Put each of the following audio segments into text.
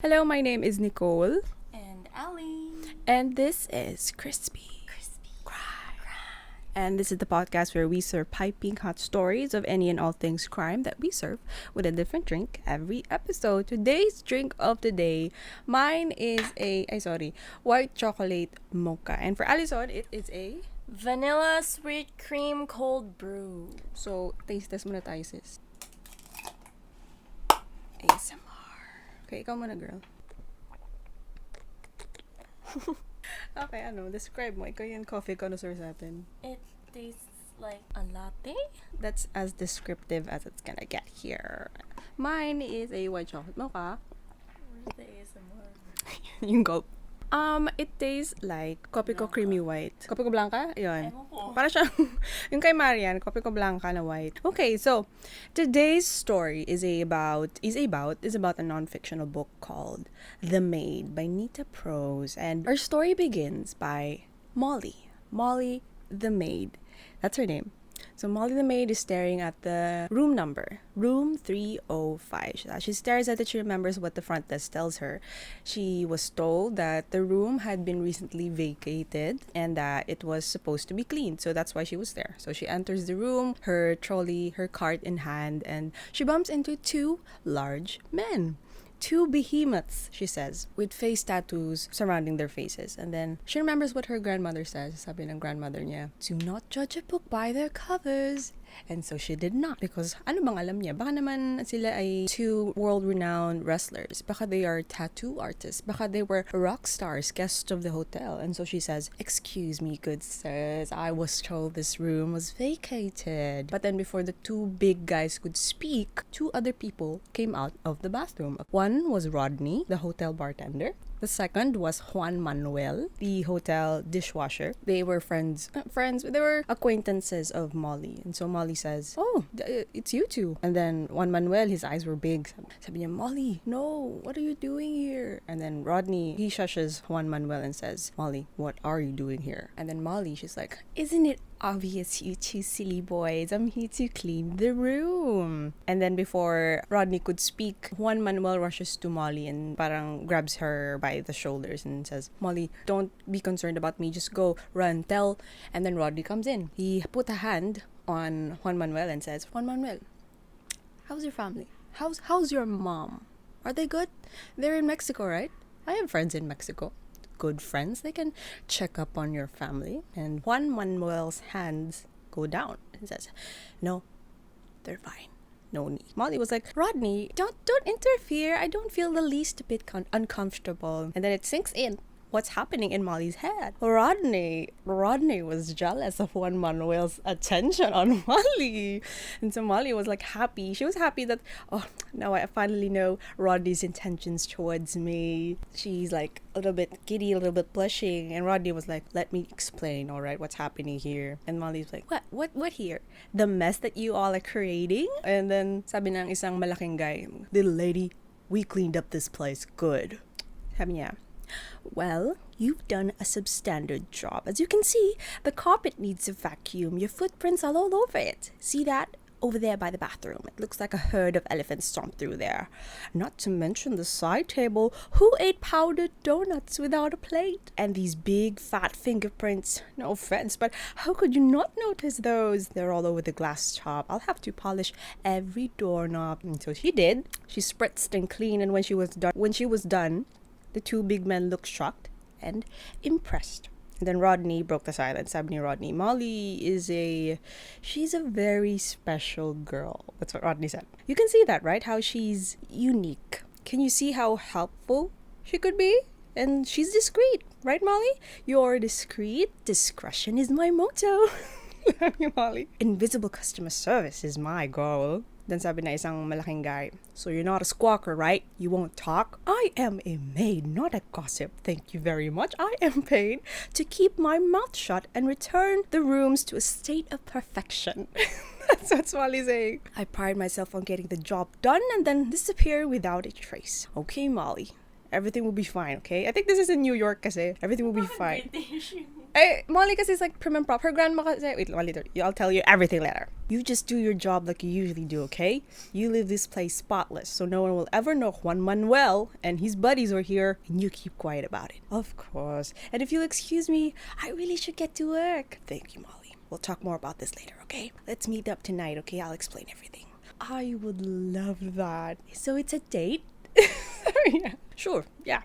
Hello, my name is Nicole, And Ali. and this is Krispy Crime. And this is the podcast where we serve piping hot stories of any and all things crime that we serve with a different drink every episode. Today's drink of the day, mine is white chocolate mocha. And for Alison, it is a... Vanilla sweet cream cold brew. So, taste test muna tayo, sis. ASMR. Okay, ikaw muna, girl. Okay, describe mo. Ikaw yung coffee connoisseur sa atin. It tastes like a latte. That's as descriptive as it's gonna get here. Mine is a white chocolate mocha. Where's the ASMR? Yung gulp. It tastes like kopi ko creamy white. Kopi ko blanca? Yun. Ewan ko. Para siyang, yung kay Marian, kopi ko blanca na white. Okay, so, today's story is about a non-fictional book called The Maid by Nita Prose. And our story begins by Molly. Molly the Maid. That's her name. So Molly the Maid is staring at the room number, room 305. She stares at it. She remembers what the front desk tells her. She was told that the room had been recently vacated and that it was supposed to be cleaned. So that's why she was there. So she enters the room, her trolley, her cart in hand, and she bumps into two large men. Two behemoths, she says, with face tattoos surrounding their faces. And then she remembers what her grandmother says. Sabi ng grandmother niya, do not judge a book by their covers. And so she did not, because ano bang alam niya? Baka naman sila ay two world-renowned wrestlers. Baka they are tattoo artists. Baka they were rock stars, guests of the hotel. And so she says, excuse me, good sirs, I was told this room was vacated. But then before the two big guys could speak, two other people came out of the bathroom. One was Rodney, the hotel bartender. The second was Juan Manuel, the hotel dishwasher. They were they were acquaintances of Molly. And so Molly says, oh, it's you two. And then Juan Manuel, his eyes were big. Sabi niya, Molly, no, what are you doing here? And then Rodney, he shushes Juan Manuel and says, Molly, what are you doing here? And then Molly, she's like, isn't it obvious, you two silly boys? I'm here to clean the room. And then before Rodney could speak, Juan Manuel rushes to Molly and parang grabs her by the shoulders and says, Molly, don't be concerned about me. Just go, run, tell. And then Rodney comes in. He put a hand on Juan Manuel and says, Juan Manuel, how's your family? How's your mom? Are they good? They're in Mexico, right? I have friends in Mexico. Good friends, they can check up on your family. And Juan Manuel's hands go down and says, no, they're fine. No need. Molly was like, Rodney, don't interfere. I don't feel the least bit uncomfortable. And then it sinks in what's happening in Molly's head. Rodney was jealous of Juan Manuel's attention on Molly. And so Molly was like happy. She was happy that, oh, now I finally know Rodney's intentions towards me. She's like a little bit giddy, a little bit blushing. And Rodney was like, let me explain, all right, what's happening here. And Molly's like, what here? The mess that you all are creating? And then sabi ng isang malaking guy, little lady, we cleaned up this place good. Sabi niya, well, you've done a substandard job. As you can see, the carpet needs a vacuum. Your footprints are all over it. See that? Over there by the bathroom. It looks like a herd of elephants stomped through there. Not to mention the side table. Who ate powdered donuts without a plate? And these big fat fingerprints. No offense, but how could you not notice those? They're all over the glass top. I'll have to polish every doorknob. And so she did. She spritzed and cleaned, and when she was done, the two big men looked shocked and impressed. And then Rodney broke the silence. Sabi ni Rodney, Molly she's a very special girl. That's what Rodney said. You can see that, right? How she's unique. Can you see how helpful she could be? And she's discreet, right, Molly? You're discreet. Discretion is my motto. Love you, Molly. Invisible customer service is my goal. Then sabi na isang malaking guy, so you're not a squawker, right? You won't talk? I am a maid, not a gossip. Thank you very much. I am paid to keep my mouth shut and return the rooms to a state of perfection. That's what Molly's saying. I pride myself on getting the job done and then disappear without a trace. Okay, Molly. Everything will be fine, okay? I think this is in New York kasi. Everything will be fine. British. Molly kasi is like prim and proper. Her grandma kasi, wait, later. I'll tell you everything later. You just do your job like you usually do, okay? You leave this place spotless, so no one will ever know Juan Manuel and his buddies are here, and you keep quiet about it. Of course. And if you'll excuse me, I really should get to work. Thank you, Molly. We'll talk more about this later, okay? Let's meet up tonight, okay? I'll explain everything. I would love that. So it's a date? Yeah. Sure, yeah.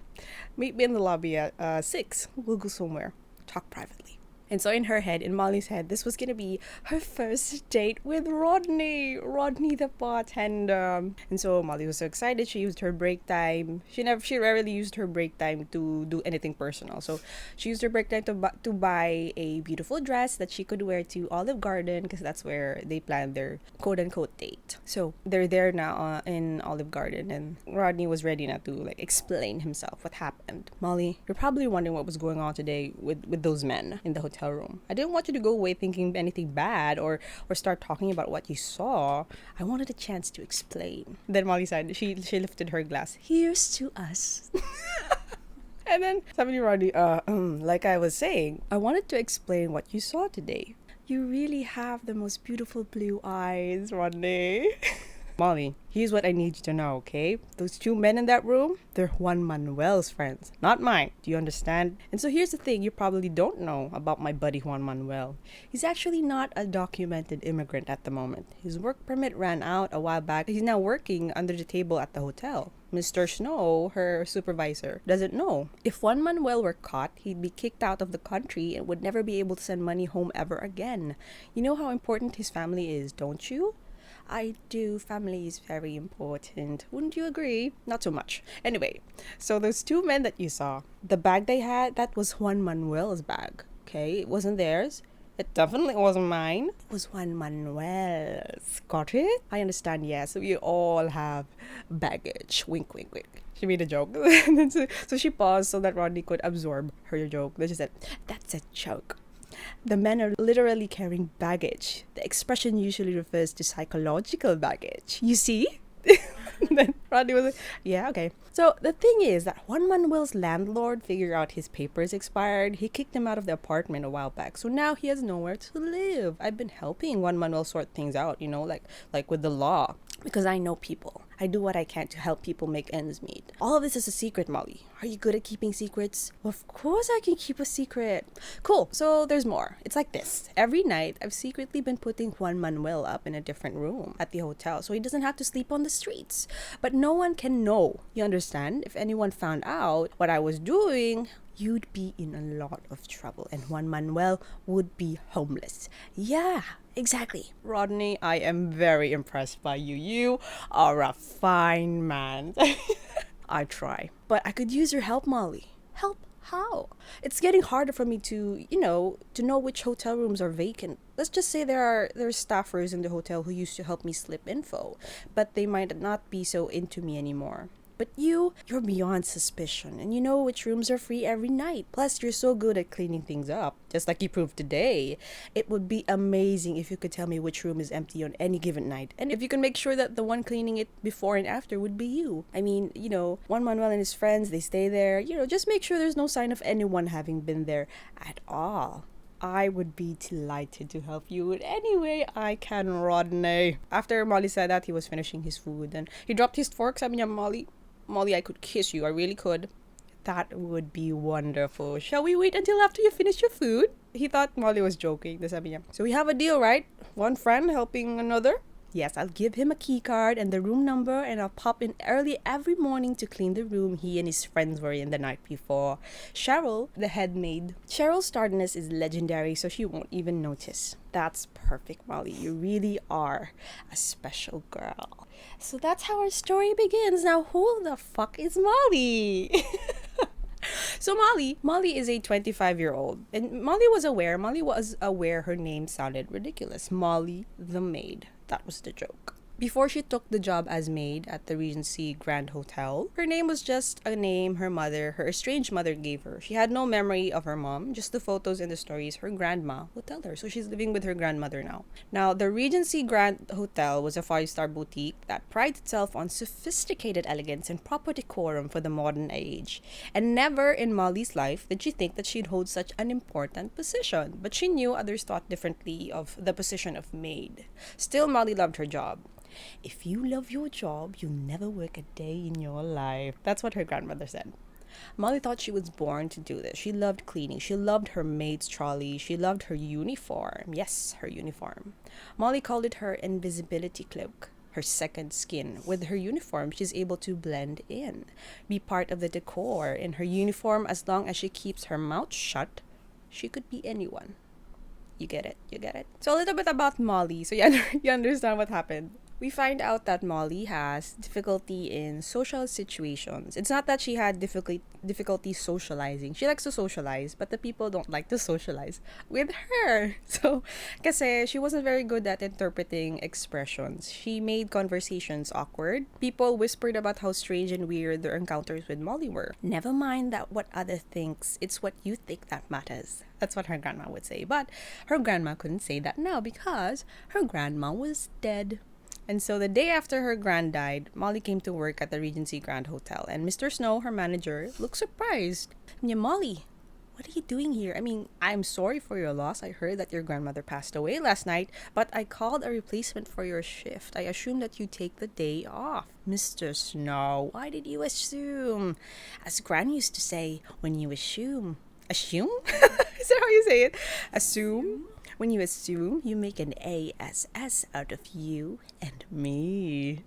Meet me in the lobby at 6. We'll go somewhere. Talk privately. And so in her head, in Molly's head, this was gonna be her first date with Rodney the bartender. And so Molly was so excited. She used her break time. She rarely used her break time to do anything personal. So she used her break time to buy a beautiful dress that she could wear to Olive Garden because that's where they planned their quote unquote date. So they're there now in Olive Garden, and Rodney was ready now to like explain himself what happened. Molly, you're probably wondering what was going on today with those men in the hotel room. I didn't want you to go away thinking anything bad or start talking about what you saw. I wanted a chance to explain. Then Molly said, she lifted her glass. Here's to us. And then sabi ni Rodney, like I was saying, I wanted to explain what you saw today. You really have the most beautiful blue eyes, Rodney. Molly, here's what I need you to know, okay? Those two men in that room, they're Juan Manuel's friends, not mine. Do you understand? And so here's the thing you probably don't know about my buddy Juan Manuel. He's actually not a documented immigrant at the moment. His work permit ran out a while back. He's now working under the table at the hotel. Mr. Snow, her supervisor, doesn't know. If Juan Manuel were caught, he'd be kicked out of the country and would never be able to send money home ever again. You know how important his family is, don't you? I do. Family is very important. Wouldn't you agree? Not so much. Anyway, so those two men that you saw, the bag they had, that was Juan Manuel's bag. Okay? It wasn't theirs. It definitely wasn't mine. It was Juan Manuel's. Got it? I understand, yes. We all have baggage. Wink, wink, wink. She made a joke. So she paused so that Rodney could absorb her joke. Then she said, that's a joke. The men are literally carrying baggage. The expression usually refers to psychological baggage. You see? Then Rodney was like, yeah, okay. So the thing is that Juan Manuel's landlord figured out his papers expired. He kicked him out of the apartment a while back. So now he has nowhere to live. I've been helping Juan Manuel sort things out, you know, like with the law. Because I know people. I do what I can to help people make ends meet. All of this is a secret, Molly. Are you good at keeping secrets? Of course I can keep a secret. Cool. So there's more. It's like this. Every night, I've secretly been putting Juan Manuel up in a different room at the hotel so he doesn't have to sleep on the streets. But no one can know. You understand? If anyone found out what I was doing, you'd be in a lot of trouble and Juan Manuel would be homeless. Yeah, exactly. Rodney, I am very impressed by you. You are a fine man. I try. But I could use your help, Molly. Help? How? It's getting harder for me to know which hotel rooms are vacant. Let's just say there are staffers in the hotel who used to help me slip info, but they might not be so into me anymore. But you're beyond suspicion, and you know which rooms are free every night. Plus, you're so good at cleaning things up, just like you proved today. It would be amazing if you could tell me which room is empty on any given night, and if you can make sure that the one cleaning it before and after would be you. I mean, Juan Manuel and his friends, they stay there. Just make sure there's no sign of anyone having been there at all. I would be delighted to help you in any way I can, Rodney. After Molly said that, he was finishing his food, and he dropped his fork. Sabi niya, Molly, I could kiss you. I really could. That would be wonderful. Shall we wait until after you finish your food? He thought Molly was joking. Sabi niya, so we have a deal, right? One friend helping another? Yes, I'll give him a key card and the room number, and I'll pop in early every morning to clean the room he and his friends were in the night before. Cheryl, the head maid. Cheryl's tardiness is legendary, so she won't even notice. That's perfect, Molly. You really are a special girl. So that's how our story begins. Now, who the fuck is Molly? So Molly is a 25-year-old, and Molly was aware her name sounded ridiculous. Molly the maid. That was the joke. Before she took the job as maid at the Regency Grand Hotel, her name was just a name her estranged mother gave her. She had no memory of her mom, just the photos and the stories her grandma would tell her. So she's living with her grandmother now. Now, the Regency Grand Hotel was a five-star boutique that prides itself on sophisticated elegance and proper decorum for the modern age. And never in Molly's life did she think that she'd hold such an important position. But she knew others thought differently of the position of maid. Still, Molly loved her job. If you love your job, you'll never work a day in your life. That's what her grandmother said. Molly thought she was born to do this. She loved cleaning. She loved her maid's trolley. She loved her uniform. Yes, her uniform. Molly called it her invisibility cloak, her second skin. With her uniform, she's able to blend in, be part of the decor. In her uniform, as long as she keeps her mouth shut, she could be anyone. You get it? You get it? So a little bit about Molly, so you understand what happened. We find out that Molly has difficulty in social situations. It's not that she had difficulty socializing. She likes to socialize, but the people don't like to socialize with her. So, kasi she wasn't very good at interpreting expressions. She made conversations awkward. People whispered about how strange and weird their encounters with Molly were. Never mind that what other thinks, it's what you think that matters. That's what her grandma would say. But her grandma couldn't say that now because her grandma was dead. And so the day after her grand died, Molly came to work at the Regency Grand Hotel. And Mr. Snow, her manager, looked surprised. Yeah, Molly, what are you doing here? I mean, I'm sorry for your loss. I heard that your grandmother passed away last night, but I called a replacement for your shift. I assumed that you take the day off. Mr. Snow, why did you assume? As Gran used to say, when you assume. Assume? Is that how you say it? Assume? When you assume, you make an ASS out of you and me.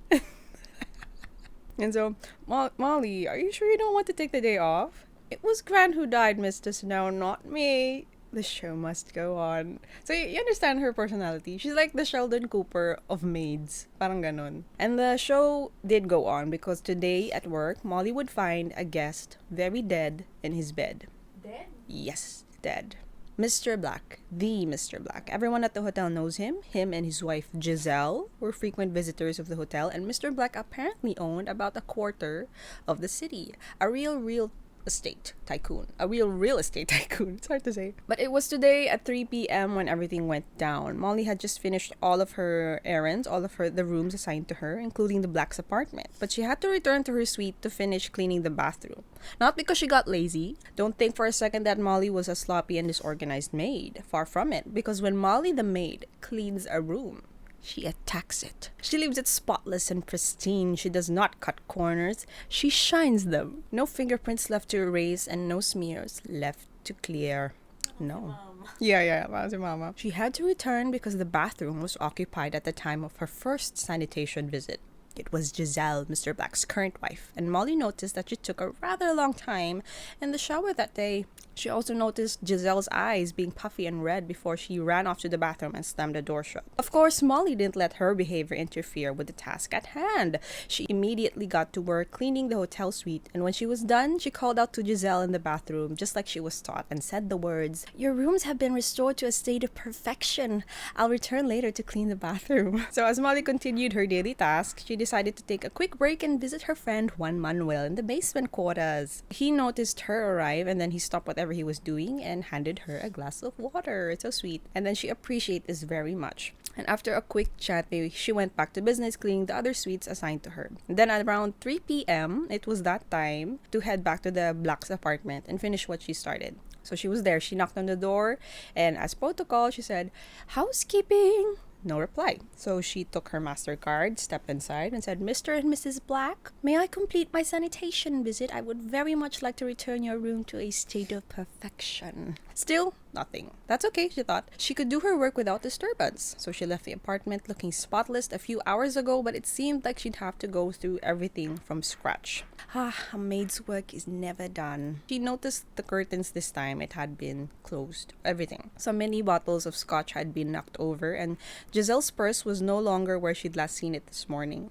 And so, Molly, are you sure you don't want to take the day off? It was Gran who died, Mr. Snow, not me. The show must go on. So, you understand her personality. She's like the Sheldon Cooper of maids. Parang ganon. And the show did go on because today at work, Molly would find a guest very dead in his bed. Dead? Yes, dead. Mr. Black, the Mr. Black. Everyone at the hotel knows him. Him and his wife Giselle were frequent visitors of the hotel, and Mr. Black apparently owned about a quarter of the city. A real estate tycoon. A real estate tycoon. It's hard to say. But it was today at 3 p.m. when everything went down. Molly had just finished all of her errands, the rooms assigned to her, including the Black's apartment. But she had to return to her suite to finish cleaning the bathroom. Not because she got lazy. Don't think for a second that Molly was a sloppy and disorganized maid. Far from it. Because when Molly the maid cleans a room, she attacks it. She leaves it spotless and pristine. She does not cut corners. She shines them. No fingerprints left to erase and no smears left to clear. No. Yeah, si Mama. She had to return because the bathroom was occupied at the time of her first sanitation visit. It was Giselle, Mr. Black's current wife, and Molly noticed that she took a rather long time in the shower that day. She also noticed Giselle's eyes being puffy and red before she ran off to the bathroom and slammed the door shut. Of course, Molly didn't let her behavior interfere with the task at hand. She immediately got to work cleaning the hotel suite, and when she was done, she called out to Giselle in the bathroom, just like she was taught, and said the words, "Your rooms have been restored to a state of perfection. I'll return later to clean the bathroom." So as Molly continued her daily task, she decided to take a quick break and visit her friend Juan Manuel in the basement quarters. He noticed her arrive, and then he stopped whatever he was doing and handed her a glass of water. It's so sweet. And then she appreciated this very much. And after a quick chat, she went back to business cleaning the other suites assigned to her. And then at around 3 p.m., it was that time to head back to the Black's apartment and finish what she started. So she was there. She knocked on the door, and as protocol, she said, "Housekeeping." No reply. So she took her MasterCard, stepped inside, and said, "Mr. and Mrs. Black, may I complete my sanitation visit? I would very much like to return your room to a state of perfection." Still, nothing. That's okay, she thought. She could do her work without disturbance. So she left the apartment looking spotless a few hours ago, but it seemed like she'd have to go through everything from scratch. A maid's work is never done. She noticed the curtains this time. It had been closed. Everything. Some many bottles of scotch had been knocked over, and Giselle's purse was no longer where she'd last seen it this morning.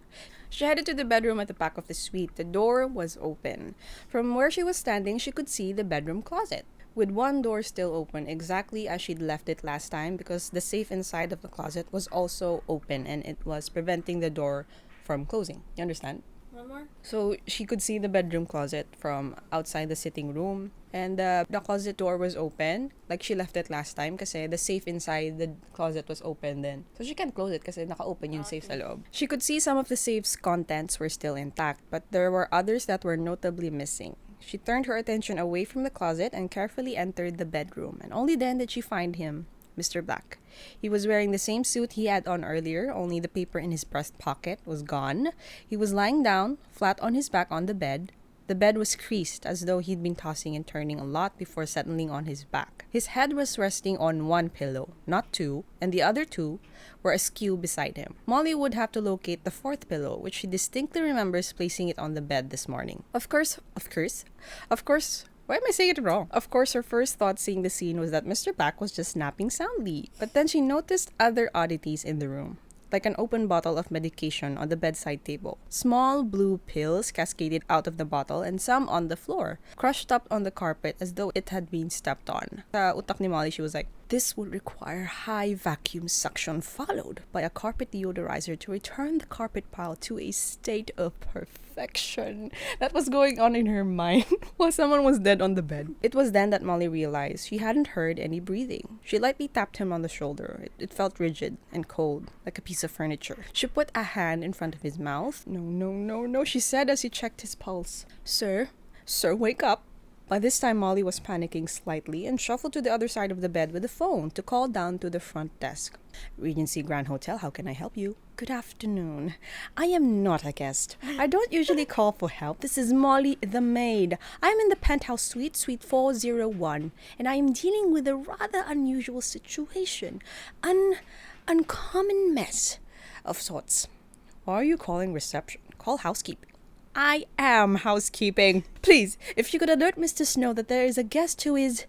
She headed to the bedroom at the back of the suite. The door was open. From where she was standing, she could see the bedroom closet. with one door still open, exactly as she'd left it last time, because the safe inside of the closet was also open and it was preventing the door from closing. You understand? One more? So she could see the bedroom closet from outside the sitting room. And the closet door was open, like she left it last time kasi the safe inside the closet was open then. So she can't close it kasi naka-open yung safe sa loob. She could see some of the safe's contents were still intact, but there were others that were notably missing. She turned her attention away from the closet and carefully entered the bedroom, and only then did she find him, Mr. Black. He was wearing the same suit he had on earlier, only the paper in his breast pocket was gone. He was lying down, flat on his back on the bed. The bed was creased, as though he'd been tossing and turning a lot before settling on his back. His head was resting on one pillow, not two, and the other two were askew beside him. Molly would have to locate the fourth pillow, which she distinctly remembers placing it on the bed this morning. Of course, why am I saying it wrong? Of course, her first thought seeing the scene was that Mr. Black was just napping soundly. But then she noticed other oddities in the room, like an open bottle of medication on the bedside table. Small blue pills cascaded out of the bottle and some on the floor, crushed up on the carpet as though it had been stepped on. Sa utak ni Molly, she was like, this would require high vacuum suction followed by a carpet deodorizer to return the carpet pile to a state of perfection. That was going on in her mind while someone was dead on the bed. It was then that Molly realized she hadn't heard any breathing. She lightly tapped him on the shoulder. It felt rigid and cold, like a piece of furniture. She put a hand in front of his mouth. No, she said as he checked his pulse. Sir, wake up. By this time, Molly was panicking slightly and shuffled to the other side of the bed with the phone to call down to the front desk. Regency Grand Hotel, how can I help you? Good afternoon. I am not a guest. I don't usually call for help. This is Molly, the maid. I am in the penthouse suite 401, and I am dealing with a rather unusual situation. Uncommon mess of sorts. Why are you calling reception? Call housekeeping. I am housekeeping. Please, if you could alert Mr. Snow that there is a guest who is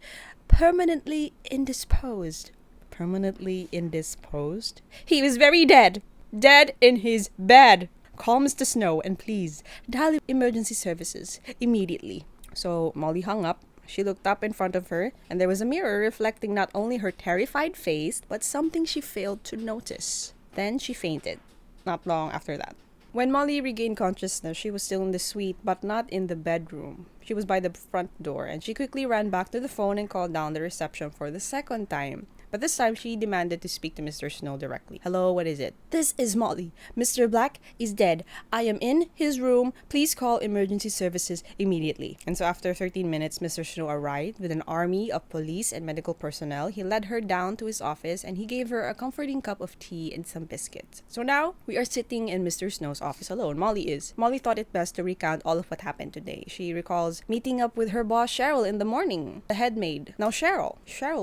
permanently indisposed. Permanently indisposed? He is very dead. Dead in his bed. Call Mr. Snow and please dial emergency services immediately. So Molly hung up. She looked up in front of her, and there was a mirror reflecting not only her terrified face, but something she failed to notice. Then she fainted. Not long after that. When Molly regained consciousness, she was still in the suite, but not in the bedroom. She was by the front door, and she quickly ran back to the phone and called down the reception for the second time. But this time, she demanded to speak to Mr. Snow directly. Hello, what is it? This is Molly. Mr. Black is dead. I am in his room. Please call emergency services immediately. And so after 13 minutes, Mr. Snow arrived with an army of police and medical personnel. He led her down to his office and he gave her a comforting cup of tea and some biscuits. So now, we are sitting in Mr. Snow's office alone. Molly is. Molly thought it best to recount all of what happened today. She recalls meeting up with her boss Cheryl in the morning, the head maid. Now Cheryl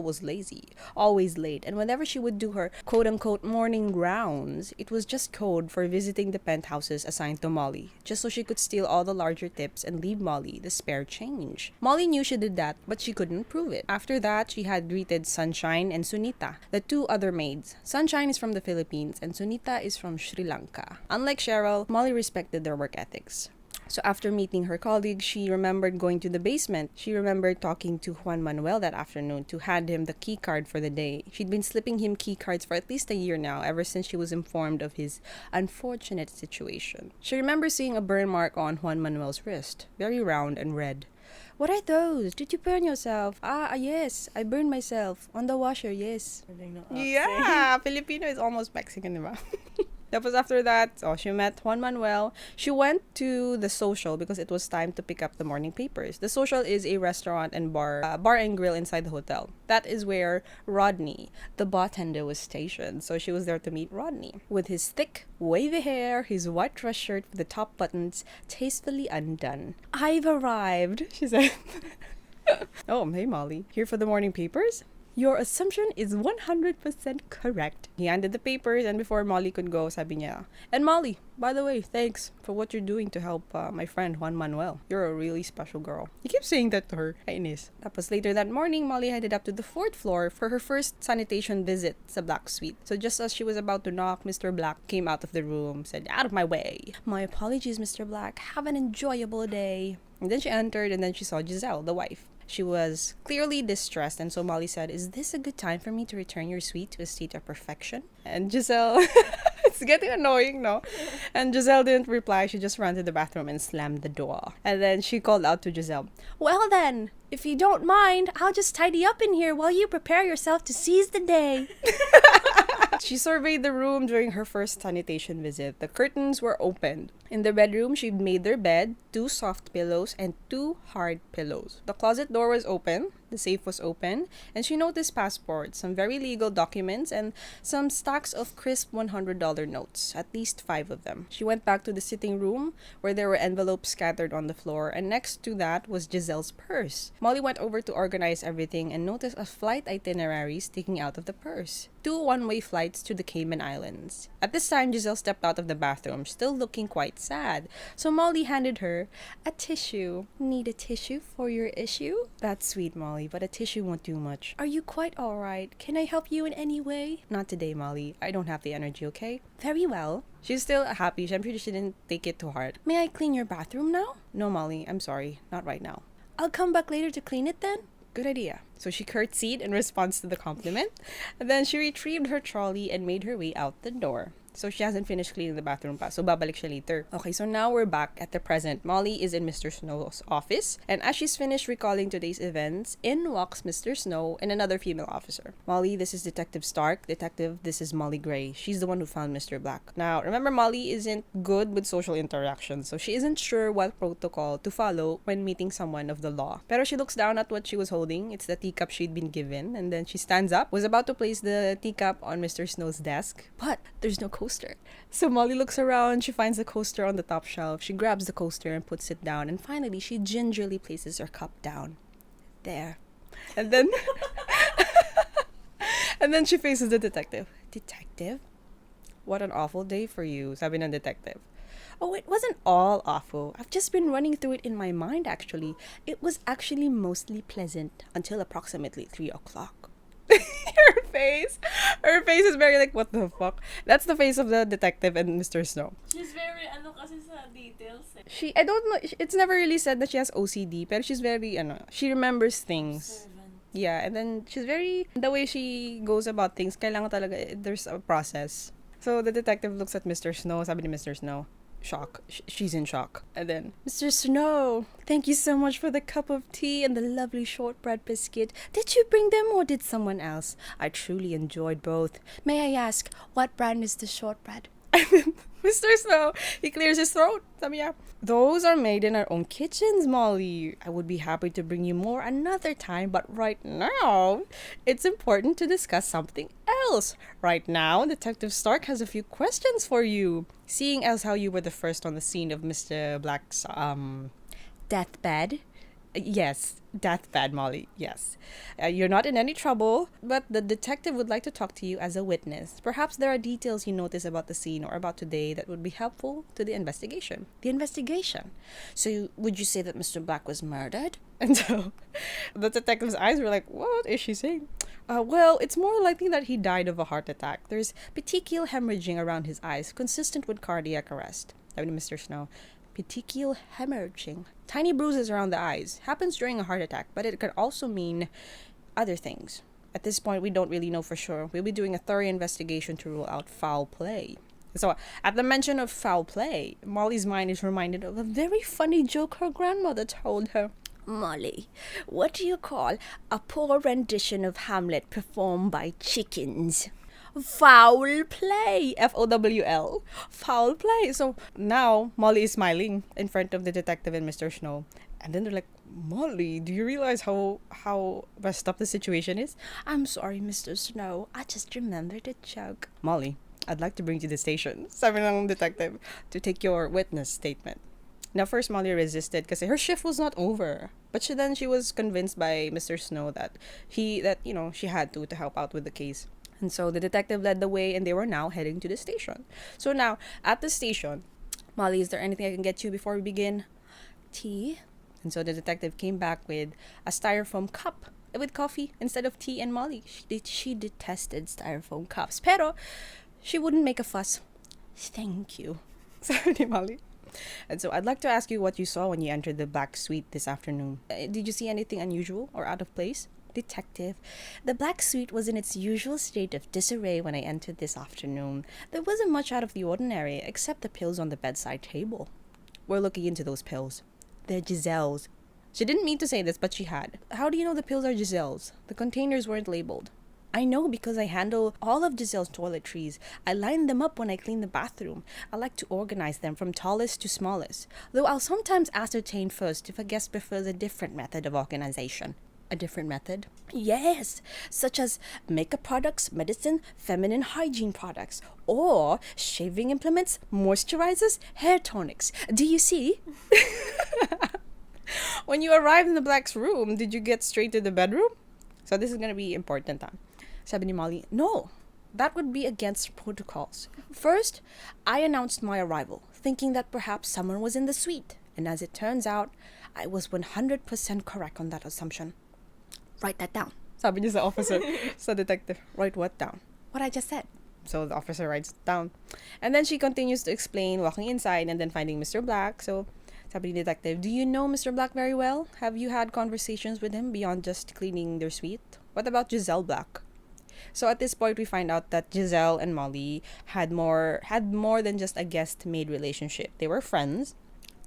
was lazy, always late, and whenever she would do her quote-unquote morning rounds, it was just code for visiting the penthouses assigned to Molly, just so she could steal all the larger tips and leave Molly the spare change. Molly knew she did that, but she couldn't prove it. After that, she had greeted Sunshine and Sunita, the two other maids. Sunshine is from the Philippines and Sunita is from Sri Lanka. Unlike Cheryl, Molly respected their work ethics. So after meeting her colleagues, she remembered going to the basement. She remembered talking to Juan Manuel that afternoon to hand him the key card for the day. She'd been slipping him key cards for at least a year now, ever since she was informed of his unfortunate situation. She remembers seeing a burn mark on Juan Manuel's wrist, very round and red. What are those? Did you burn yourself? Yes. I burned myself. On the washer, yes. Yeah, Filipino is almost Mexican, diba? That was after that, she met Juan Manuel. She went to the social because it was time to pick up the morning papers. The social is a restaurant and bar and grill inside the hotel. That is where Rodney, the bartender, was stationed. So she was there to meet Rodney. With his thick, wavy hair, his white dress shirt with the top buttons tastefully undone. I've arrived, she said. Oh, hey Molly. Here for the morning papers? Your assumption is 100% correct. He handed the papers, and before Molly could go, sabi niya, and Molly, by the way, thanks for what you're doing to help my friend Juan Manuel. You're a really special girl. He keeps saying that to her. Kainis. Tapos later that morning, Molly headed up to the 4th floor for her first sanitation visit sa Black Suite. So just as she was about to knock, Mr. Black came out of the room, said, out of my way. My apologies, Mr. Black. Have an enjoyable day. And then she entered, and then she saw Giselle, the wife. She was clearly distressed, and so Molly said, "Is this a good time for me to return your suite to a state of perfection?" And Giselle, it's getting annoying, no? And Giselle didn't reply. She just ran to the bathroom and slammed the door. And then she called out to Giselle, "Well then, if you don't mind, I'll just tidy up in here while you prepare yourself to seize the day." She surveyed the room during her first sanitation visit. The curtains were opened. In the bedroom, she made their bed, 2 soft pillows, and 2 hard pillows. The closet door was open, the safe was open, and she noticed passports, some very legal documents, and some stacks of crisp $100 notes, at least 5 of them. She went back to the sitting room, where there were envelopes scattered on the floor, and next to that was Giselle's purse. Molly went over to organize everything and noticed a flight itinerary sticking out of the purse. 2 one-way flights to the Cayman Islands. At this time, Giselle stepped out of the bathroom, still looking quite sad. So Molly handed her a tissue. "Need a tissue for your issue?" "That's sweet, Molly, but a tissue won't do much." "Are you quite alright? Can I help you in any way?" "Not today, Molly. I don't have the energy, okay?" "Very well." She's still happy. I'm pretty sure she didn't take it too hard. "May I clean your bathroom now?" "No, Molly. I'm sorry. Not right now." "I'll come back later to clean it then." "Good idea." So she curtsied in response to the compliment. And then she retrieved her trolley and made her way out the door. So she hasn't finished cleaning the bathroom pa. So babalik siya later. Okay, so now we're back at the present. Molly is in Mr. Snow's office. And as she's finished recalling today's events, in walks Mr. Snow and another female officer. "Molly, this is Detective Stark. Detective, this is Molly Gray. She's the one who found Mr. Black." Now, remember, Molly isn't good with social interactions. So she isn't sure what protocol to follow when meeting someone of the law. Pero she looks down at what she was holding. It's the teacup she'd been given. And then she stands up, was about to place the teacup on Mr. Snow's desk. But there's no coaster. So Molly looks around, she finds the coaster on the top shelf, she grabs the coaster and puts it down, and finally she gingerly places her cup down. There. And then and then she faces the detective. "Detective? What an awful day for you," sabi ng detective. "Oh, it wasn't all awful. I've just been running through it in my mind, actually. It was actually mostly pleasant until approximately 3 o'clock. Her face is very like, what the fuck? That's the face of the detective and Mr. Snow. She's very, kasi sa details eh. I don't know, it's never really said that she has OCD, but she's very, she remembers things. Servant. Yeah, and then she's very, the way she goes about things, kailangan talaga, there's a process. So the detective looks at Mr. Snow, sabi ni Mr. Snow, shock. She's in shock. And then, "Mr. Snow, thank you so much for the cup of tea and the lovely shortbread biscuit. Did you bring them or did someone else? I truly enjoyed both. May I ask, what brand is the shortbread?" And then Mr. Snow, he clears his throat. Sabi niya, "Those are made in our own kitchens, Molly. I would be happy to bring you more another time, but right now, it's important to discuss something else. Right now, Detective Stark has a few questions for you. Seeing as how you were the first on the scene of Mr. Black's, deathbed." Yes, deathbed, Molly, yes. "You're not in any trouble, but the detective would like to talk to you as a witness. Perhaps there are details you notice about the scene or about today that would be helpful to the investigation." "The investigation? So would you say that Mr. Black was murdered?" And so the detective's eyes were like, what is she saying? Well, it's more likely that he died of a heart attack. There's petechial hemorrhaging around his eyes, consistent with cardiac arrest." Sabi ni Mr. Snow, "Petechial hemorrhaging. Tiny bruises around the eyes. Happens during a heart attack, but it could also mean other things. At this point, we don't really know for sure. We'll be doing a thorough investigation to rule out foul play." So, at the mention of foul play, Molly's mind is reminded of a very funny joke her grandmother told her. "Molly, what do you call a poor rendition of Hamlet performed by chickens?" "Foul play." Fowl. Foul play. So now Molly is smiling in front of the detective and Mr. Snow. And then they're like, "Molly, do you realize how messed up the situation is?" "I'm sorry, Mr. Snow. I just remembered a joke." "Molly, I'd like to bring you to the station," sabi ng detective, "to take your witness statement." Now, first, Molly resisted because her shift was not over. But she was convinced by Mr. Snow that she had to help out with the case. And so the detective led the way, and they were now heading to the station. So now, at the station, "Molly, is there anything I can get you before we begin?" "Tea." And so the detective came back with a styrofoam cup with coffee instead of tea, and Molly, she detested styrofoam cups. Pero she wouldn't make a fuss. "Thank you," sabi ni Molly. And so I'd like to ask you what you saw when you entered the black suite this afternoon. Did you see anything unusual or out of place? Detective, the black suite was in its usual state of disarray when I entered this afternoon. There wasn't much out of the ordinary, except the pills on the bedside table. We're looking into those pills. They're Giselle's. She didn't mean to say this, but she had. How do you know the pills are Giselle's? The containers weren't labeled. I know because I handle all of Giselle's toiletries. I line them up when I clean the bathroom. I like to organize them from tallest to smallest, though I'll sometimes ascertain first if a guest prefers a different method of organization. A different method? Yes, such as makeup products, medicine, feminine hygiene products, or shaving implements, moisturizers, hair tonics. Do you see? When you arrived in the Black's room, did you get straight to the bedroom? So this is gonna be important, huh? Sabi ni Molly, no, that would be against protocols. First, I announced my arrival, thinking that perhaps someone was in the suite. And as it turns out, I was 100% correct on that assumption. Write that down. Sabi niya sa officer, sa detective, write what down? What I just said. So the officer writes it down. And then she continues to explain, walking inside and then finding Mr. Black. So sabi ni detective, do you know Mr. Black very well? Have you had conversations with him beyond just cleaning their suite? What about Giselle Black? So at this point, we find out that Giselle and Molly had more than just a guest-maid relationship. They were friends.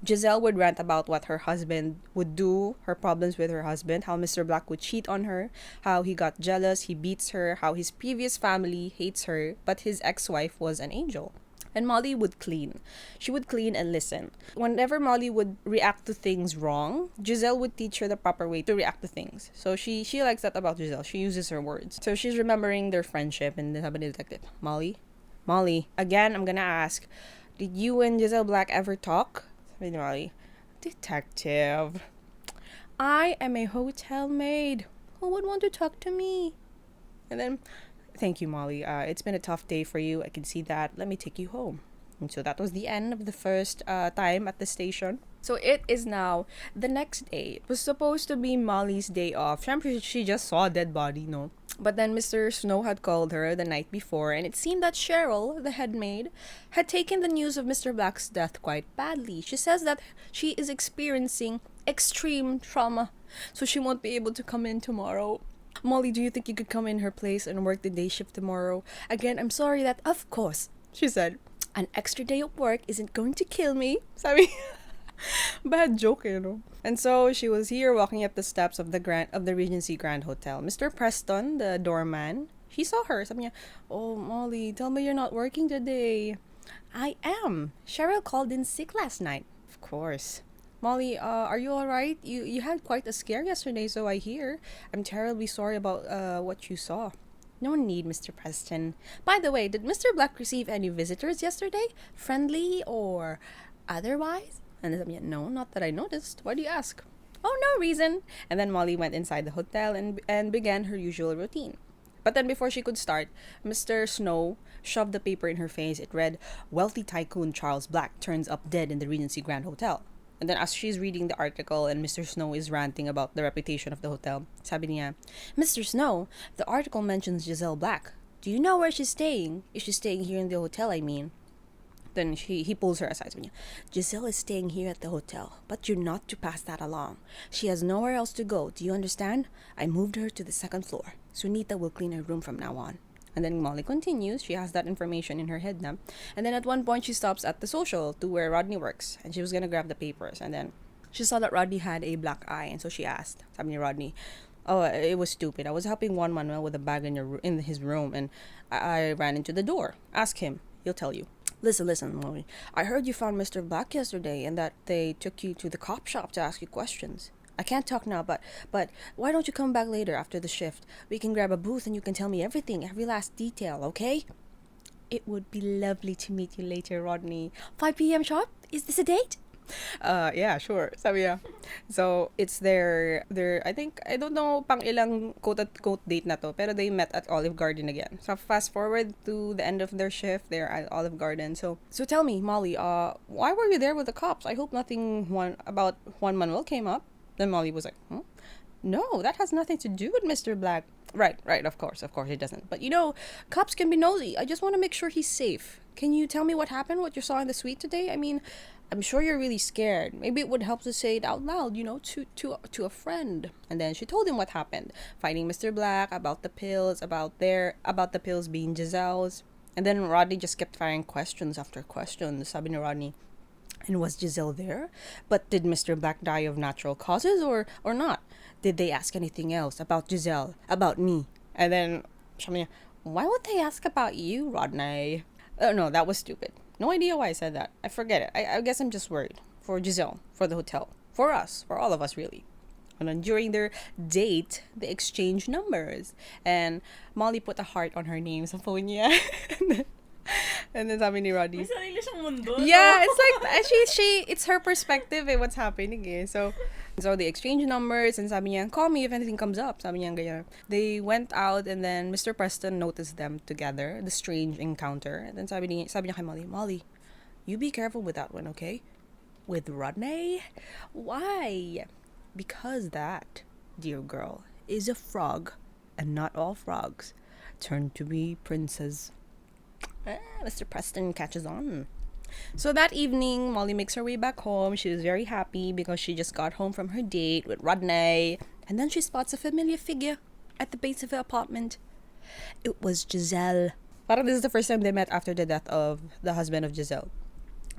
Giselle would rant about what her husband would do, her problems with her husband, how Mr. Black would cheat on her, how he got jealous, he beats her, how his previous family hates her, but his ex-wife was an angel. And Molly would clean. She would clean and listen. Whenever Molly would react to things wrong, Giselle would teach her the proper way to react to things. So she likes that about Giselle. She uses her words. So she's remembering their friendship, and then sabi ni detective, Molly, again, I'm gonna ask, did you and Giselle Black ever talk? Sabi ni Molly, detective, I am a hotel maid. Who would want to talk to me? And then, thank you, Molly. It's been a tough day for you. I can see that. Let me take you home. And so that was the end of the first time at the station. So it is now the next day. It was supposed to be Molly's day off. Syempre, she just saw a dead body, no? But then Mr. Snow had called her the night before, and it seemed that Cheryl, the head maid, had taken the news of Mr. Black's death quite badly. She says that she is experiencing extreme trauma, so she won't be able to come in tomorrow. Molly, do you think you could come in her place and work the day shift tomorrow? Again, I'm sorry that, of course, she said, an extra day of work isn't going to kill me. Sabi, bad joke, you know. And so she was here walking up the steps of the Regency Grand Hotel. Mr. Preston, the doorman, he saw her. Sabi niya, oh, Molly, tell me you're not working today. I am. Cheryl called in sick last night. Of course. Molly, are you alright? You had quite a scare yesterday, so I hear. I'm terribly sorry about what you saw. No need, Mr. Preston. By the way, did Mr. Black receive any visitors yesterday? Friendly or otherwise? And sabi niya, no, not that I noticed. Why do you ask? Oh, no reason. And then Molly went inside the hotel and began her usual routine. But then before she could start, Mr. Snow shoved the paper in her face. It read, Wealthy tycoon Charles Black turns up dead in the Regency Grand Hotel. And then as she's reading the article and Mr. Snow is ranting about the reputation of the hotel, sabi niya, Mr. Snow, the article mentions Giselle Black. Do you know where she's staying? Is she staying here in the hotel, I mean? Then he pulls her aside. Sabi niya, Giselle is staying here at the hotel, but you're not to pass that along. She has nowhere else to go. Do you understand? I moved her to the second floor. Sunita will clean her room from now on. And then Molly continues. She has that information in her head now. And then at one point, she stops at the social to where Rodney works. And she was going to grab the papers. And then she saw that Rodney had a black eye. And so she asked, sabi ni Rodney, oh, it was stupid. I was helping Juan Manuel with a bag in his room. And I ran into the door. Ask him. He'll tell you. Listen, Molly. I heard you found Mr. Black yesterday and that they took you to the cop shop to ask you questions. I can't talk now, but why don't you come back later after the shift? We can grab a booth and you can tell me everything, every last detail, okay? It would be lovely to meet you later, Rodney. 5 p.m. sharp? Is this a date? Yeah, sure. Sabi niya. So, it's their, I think, I don't know pang ilang quote-unquote date na to, pero they met at Olive Garden again. So, fast forward to the end of their shift, they're at Olive Garden. So tell me, Molly, why were you there with the cops? I hope nothing about Juan Manuel came up. Then Molly was like, no, that has nothing to do with Mr. Black. Right, of course it doesn't. But cops can be nosy. I just want to make sure he's safe. Can you tell me what happened, what you saw in the suite today? I mean, I'm sure you're really scared. Maybe it would help to say it out loud, to a friend. And then she told him what happened, fighting Mr. Black about the pills, about the pills being Giselle's. And then Rodney just kept firing questions after questions. Sabi ni Rodney, and was Giselle there? But did Mr. Black die of natural causes or not? Did they ask anything else about Giselle, about me? And then sabi niya, why would they ask about you, Rodney? Oh no, that was stupid. No idea why I said that. I forget it. I guess I'm just worried. For Giselle, for the hotel. For us. For all of us, really. And then during their date, they exchanged numbers. And Molly put a heart on her name sa phone niya. And then sabi ni Roddy, May sarili siyang mundo, yeah, no? it's like it's her perspective what's happening So they exchanged numbers and sabi niya, call me if anything comes up. Sabi niya ganyan. They went out and then Mr. Preston noticed them together, the strange encounter. And then sabi niya kay Molly, you be careful with that one, okay? With Rodney? Why? Because that, dear girl, is a frog, and not all frogs turn to be princes. Mr. Preston catches on. So that evening, Molly makes her way back home. She was very happy because she just got home from her date with Rodney. And then she spots a familiar figure at the base of her apartment. It was Giselle. Parang this is the first time they met after the death of the husband of Giselle.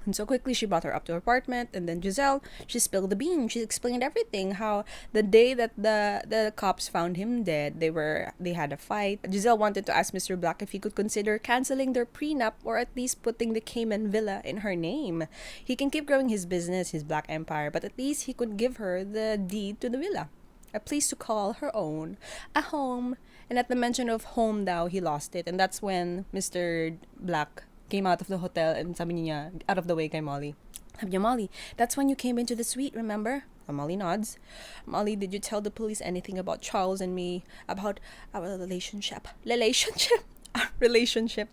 And so quickly she brought her up to her apartment, and then Giselle, she spilled the beans. She explained everything. How the day that the cops found him dead, they had a fight. Giselle wanted to ask Mr. Black if he could consider canceling their prenup or at least putting the Cayman Villa in her name. He can keep growing his business, his black empire, but at least he could give her the deed to the villa. A place to call her own. A home. And at the mention of home daw, he lost it. And that's when Mr. Black came out of the hotel and sabi niya, out of the way kay Molly. Sabi niya, Molly, that's when you came into the suite, remember? Molly nods. Molly, did you tell the police anything about Charles and me? About our relationship? Relationship?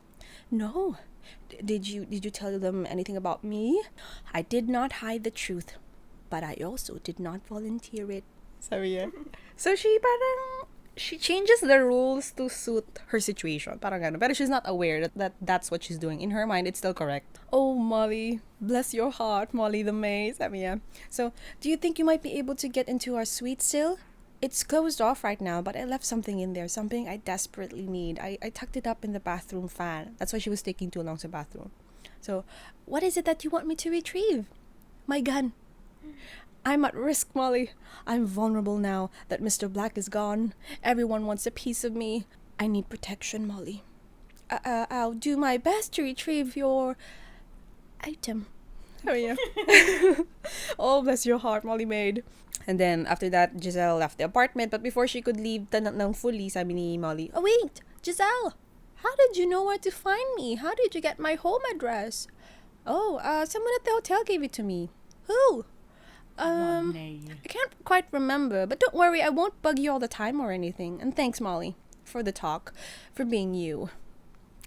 No. Did you tell them anything about me? I did not hide the truth, but I also did not volunteer it. Sabi niya. So she changes the rules to suit her situation. Parang gano'n. Pero she's not aware that that's what she's doing. In her mind, it's still correct. Oh, Molly, bless your heart, Molly the maid. Sabi niya. So, do you think you might be able to get into our suite still? It's closed off right now, but I left something in there. Something I desperately need. I tucked it up in the bathroom fan. That's why she was taking too long sa bathroom. So, what is it that you want me to retrieve? My gun. I'm at risk, Molly. I'm vulnerable now that Mr. Black is gone. Everyone wants a piece of me. I need protection, Molly. I'll do my best to retrieve your item. Oh, yeah. Oh, bless your heart, Molly Maid. And then, after that, Giselle left the apartment. But before she could leave nang fully, sabi ni Molly, oh, wait, Giselle, how did you know where to find me? How did you get my home address? Oh, someone at the hotel gave it to me. Who? I can't quite remember, but don't worry, I won't bug you all the time or anything. And thanks, Molly, for the talk, for being you.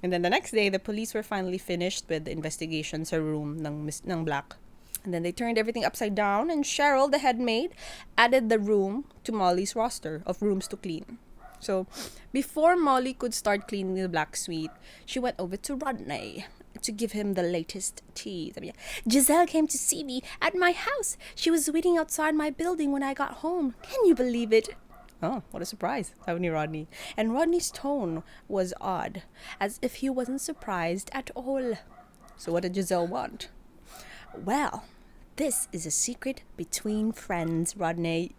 And then the next day, the police were finally finished with the investigation sa room ng Black. And then they turned everything upside down, and Cheryl, the head maid, added the room to Molly's roster of rooms to clean. So, before Molly could start cleaning the Black suite, she went over to Rodney to give him the latest tea. Giselle came to see me at my house. She was waiting outside my building when I got home. Can you believe it? Oh, what a surprise, sabi ni Rodney. And Rodney's tone was odd, as if he wasn't surprised at all. So what did Giselle want? Well, this is a secret between friends, Rodney.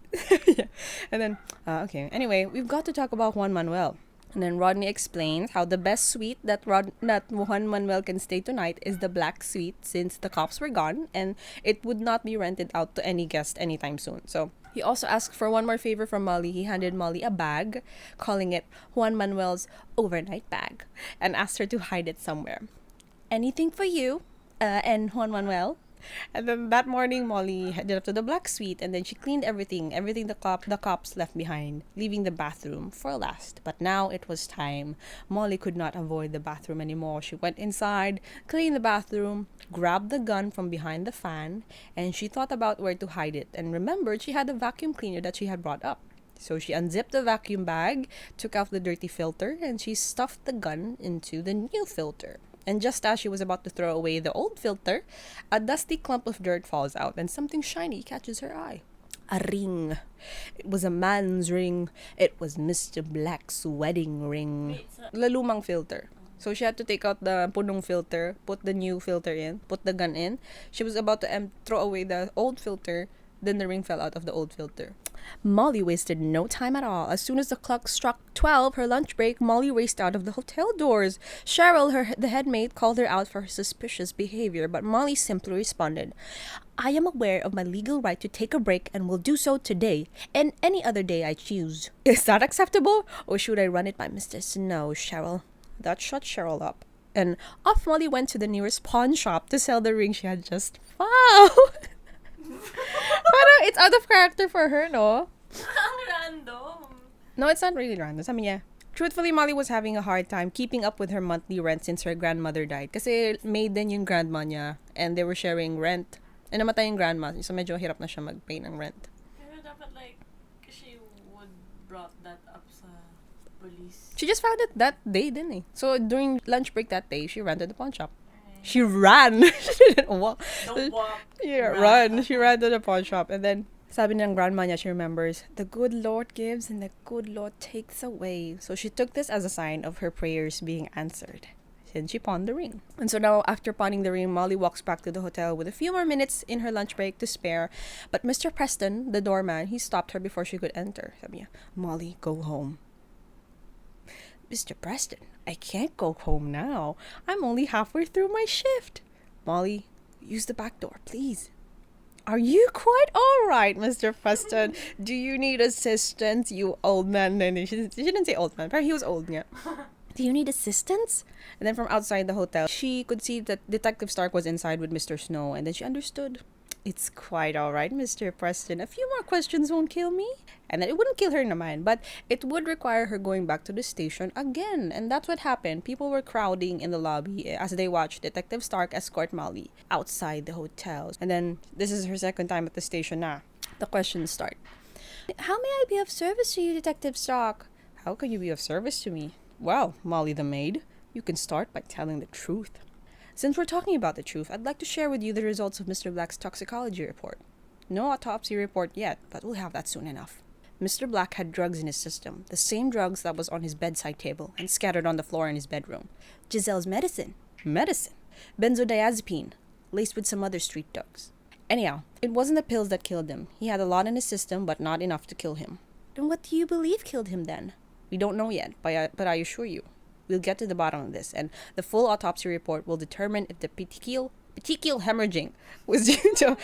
Yeah. And then, okay. Anyway, we've got to talk about Juan Manuel. And then Rodney explains how the best suite that Juan Manuel can stay tonight is the Black suite, since the cops were gone and it would not be rented out to any guest anytime soon. So he also asked for one more favor from Molly. He handed Molly a bag, calling it Juan Manuel's overnight bag, and asked her to hide it somewhere. Anything for you, and Juan Manuel. And then that morning, Molly headed up to the Black suite, and then she cleaned everything the cops left behind, leaving the bathroom for last. But now it was time. Molly could not avoid the bathroom anymore. She went inside, cleaned the bathroom, grabbed the gun from behind the fan, and she thought about where to hide it, and remembered she had a vacuum cleaner that she had brought up. So she unzipped the vacuum bag, took out the dirty filter, and she stuffed the gun into the new filter. And just as she was about to throw away the old filter, a dusty clump of dirt falls out and something shiny catches her eye. A ring. It was a man's ring. It was Mr. Black's wedding ring. Wait, so Lalumang filter. So she had to take out the punong filter, put the new filter in, put the gun in. She was about to throw away the old filter. Then the ring fell out of the old filter. Molly wasted no time at all. As soon as the clock struck 12, her lunch break, Molly raced out of the hotel doors. Cheryl, the head maid, called her out for her suspicious behavior, but Molly simply responded, I am aware of my legal right to take a break and will do so today and any other day I choose. Is that acceptable? Or should I run it by Mr. Snow, Cheryl? That shut Cheryl up. And off Molly went to the nearest pawn shop to sell the ring she had just found. Parang it's out of character for her, no? ang random. No, it's not really random. Sabi niya, truthfully, Molly was having a hard time keeping up with her monthly rent since her grandmother died. Kasi maid din yung grandma niya and they were sharing rent. And namatay yung grandma, so medyo hirap na siya mag-pay ng rent. Pero dapat like, she would brought that up sa police. She just found it that day din eh. So during lunch break that day, she ran to the pawn shop. She ran. She didn't walk. Don't walk. Yeah, run. She ran to the pawn shop. And then, sabi ng grandma niya, she remembers, the good Lord gives and the good Lord takes away. So she took this as a sign of her prayers being answered. Then she pawned the ring. And so now, after pawning the ring, Molly walks back to the hotel with a few more minutes in her lunch break to spare. But Mr. Preston, the doorman, he stopped her before she could enter. Sabi niya, Molly, go home. Mr. Preston, I can't go home now. I'm only halfway through my shift. Molly, use the back door, please. Are you quite all right, Mr. Preston? Do you need assistance, you old man? She didn't say old man, but he was old, yeah. Do you need assistance? And then from outside the hotel, she could see that Detective Stark was inside with Mr. Snow, and then she understood. It's quite all right, Mr. Preston. A few more questions won't kill me. And then it wouldn't kill her naman, but it would require her going back to the station again. And that's what happened. People were crowding in the lobby as they watched Detective Stark escort Molly outside the hotel. And then this is her second time at the station na. The questions start. How may I be of service to you, Detective Stark? How can you be of service to me? Well, Molly the maid, you can start by telling the truth. Since we're talking about the truth, I'd like to share with you the results of Mr. Black's toxicology report. No autopsy report yet, but we'll have that soon enough. Mr. Black had drugs in his system, the same drugs that was on his bedside table and scattered on the floor in his bedroom. Giselle's medicine. Medicine. Benzodiazepine, laced with some other street drugs. Anyhow, it wasn't the pills that killed him. He had a lot in his system, but not enough to kill him. Then what do you believe killed him then? We don't know yet, but I assure you, we'll get to the bottom of this, and the full autopsy report will determine if the petechial hemorrhaging was due to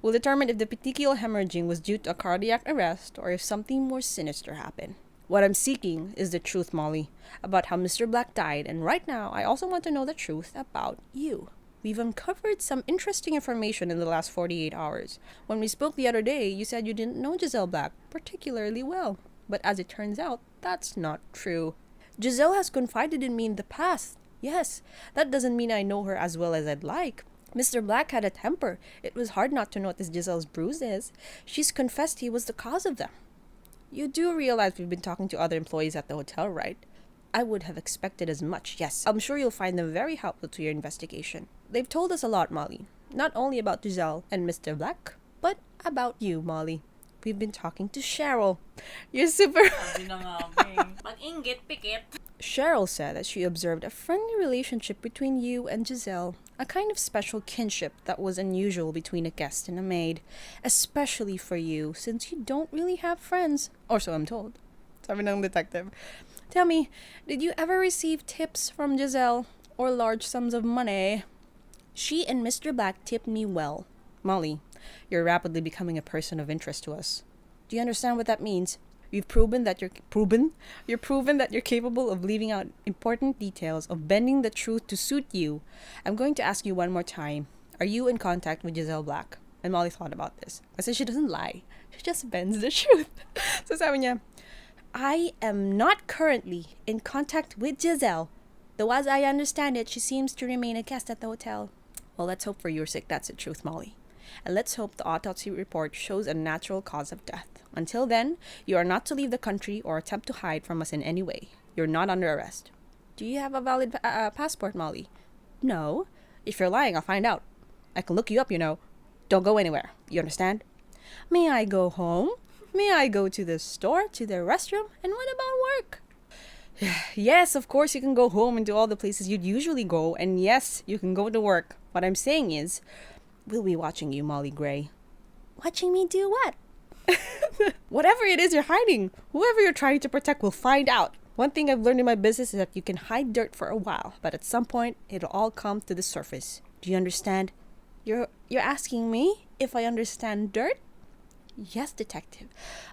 will determine if the petechial hemorrhaging was due to a cardiac arrest or if something more sinister happened. What I'm seeking is the truth, Molly, about how Mr. Black died, and right now I also want to know the truth about you. We've uncovered some interesting information in the last 48 hours. When we spoke the other day, you said you didn't know Giselle Black particularly well. But as it turns out, that's not true. Giselle has confided in me in the past. Yes, that doesn't mean I know her as well as I'd like. Mr. Black had a temper. It was hard not to notice Giselle's bruises. She's confessed he was the cause of them. You do realize we've been talking to other employees at the hotel, right? I would have expected as much, yes. I'm sure you'll find them very helpful to your investigation. They've told us a lot, Molly. Not only about Giselle and Mr. Black, but about you, Molly. We've been talking to Cheryl. You're super... Sabi na nga, Bing. Pag-inggit, pikit. Cheryl said that she observed a friendly relationship between you and Giselle, a kind of special kinship that was unusual between a guest and a maid, especially for you, since you don't really have friends, or so I'm told. Sabi ng detective. Tell me, did you ever receive tips from Giselle, or large sums of money? She and Mr. Black tipped me well. Molly, you're rapidly becoming a person of interest to us. Do you understand what that means? You've proven that you're capable of leaving out important details, of bending the truth to suit you. I'm going to ask you one more time. Are you in contact with Giselle Black? And Molly thought about this. I said she doesn't lie. She just bends the truth. So sabi niya, I am not currently in contact with Giselle. Though as I understand it, she seems to remain a guest at the hotel. Well, let's hope for your sake that's the truth, Molly. And let's hope the autopsy report shows a natural cause of death. Until then, you are not to leave the country or attempt to hide from us in any way. You're not under arrest. Do you have a valid passport, Molly? No. If you're lying, I'll find out. I can look you up, you know. Don't go anywhere. You understand? May I go home? May I go to the store, to the restroom? And what about work? Yes, of course you can go home and do all the places you'd usually go. And yes, you can go to work. What I'm saying is, we'll be watching you, Molly Gray. Watching me do what? Whatever it is you're hiding, whoever you're trying to protect will find out. One thing I've learned in my business is that you can hide dirt for a while, but at some point, it'll all come to the surface. Do you understand? You're asking me if I understand dirt? Yes, detective.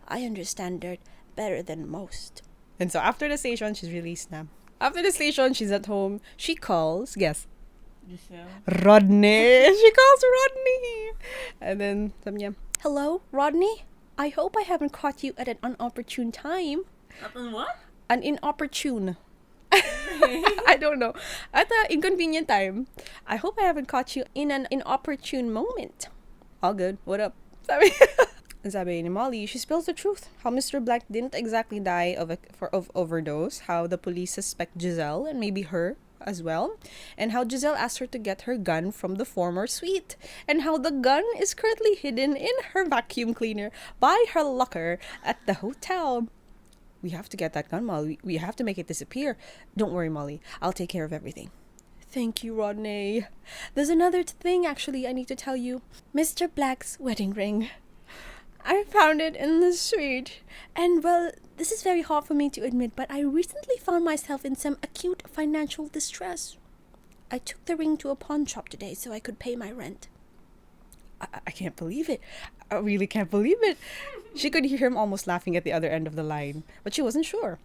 I understand dirt better than most. And so after the station, she's released now. After the station, she's at home. She calls, guess, Giselle. Rodney. She calls Rodney. And then, sabi niya, hello, Rodney? I hope I haven't caught you at an inopportune time. At an what? An inopportune. I don't know. At an inconvenient time. I hope I haven't caught you in an inopportune moment. All good. What up? Sabi ni Molly, she spills the truth. How Mr. Black didn't exactly die of overdose. How the police suspect Giselle and maybe her as well. And how Giselle asked her to get her gun from the former suite. And how the gun is currently hidden in her vacuum cleaner by her locker at the hotel. We have to get that gun, Molly. We have to make it disappear. Don't worry, Molly. I'll take care of everything. Thank you, Rodney. There's another thing, actually, I need to tell you. Mr. Black's wedding ring. I found it in the street. And, well, this is very hard for me to admit, but I recently found myself in some acute financial distress. I took the ring to a pawn shop today so I could pay my rent. I can't believe it. I really can't believe it. She could hear him almost laughing at the other end of the line, but she wasn't sure.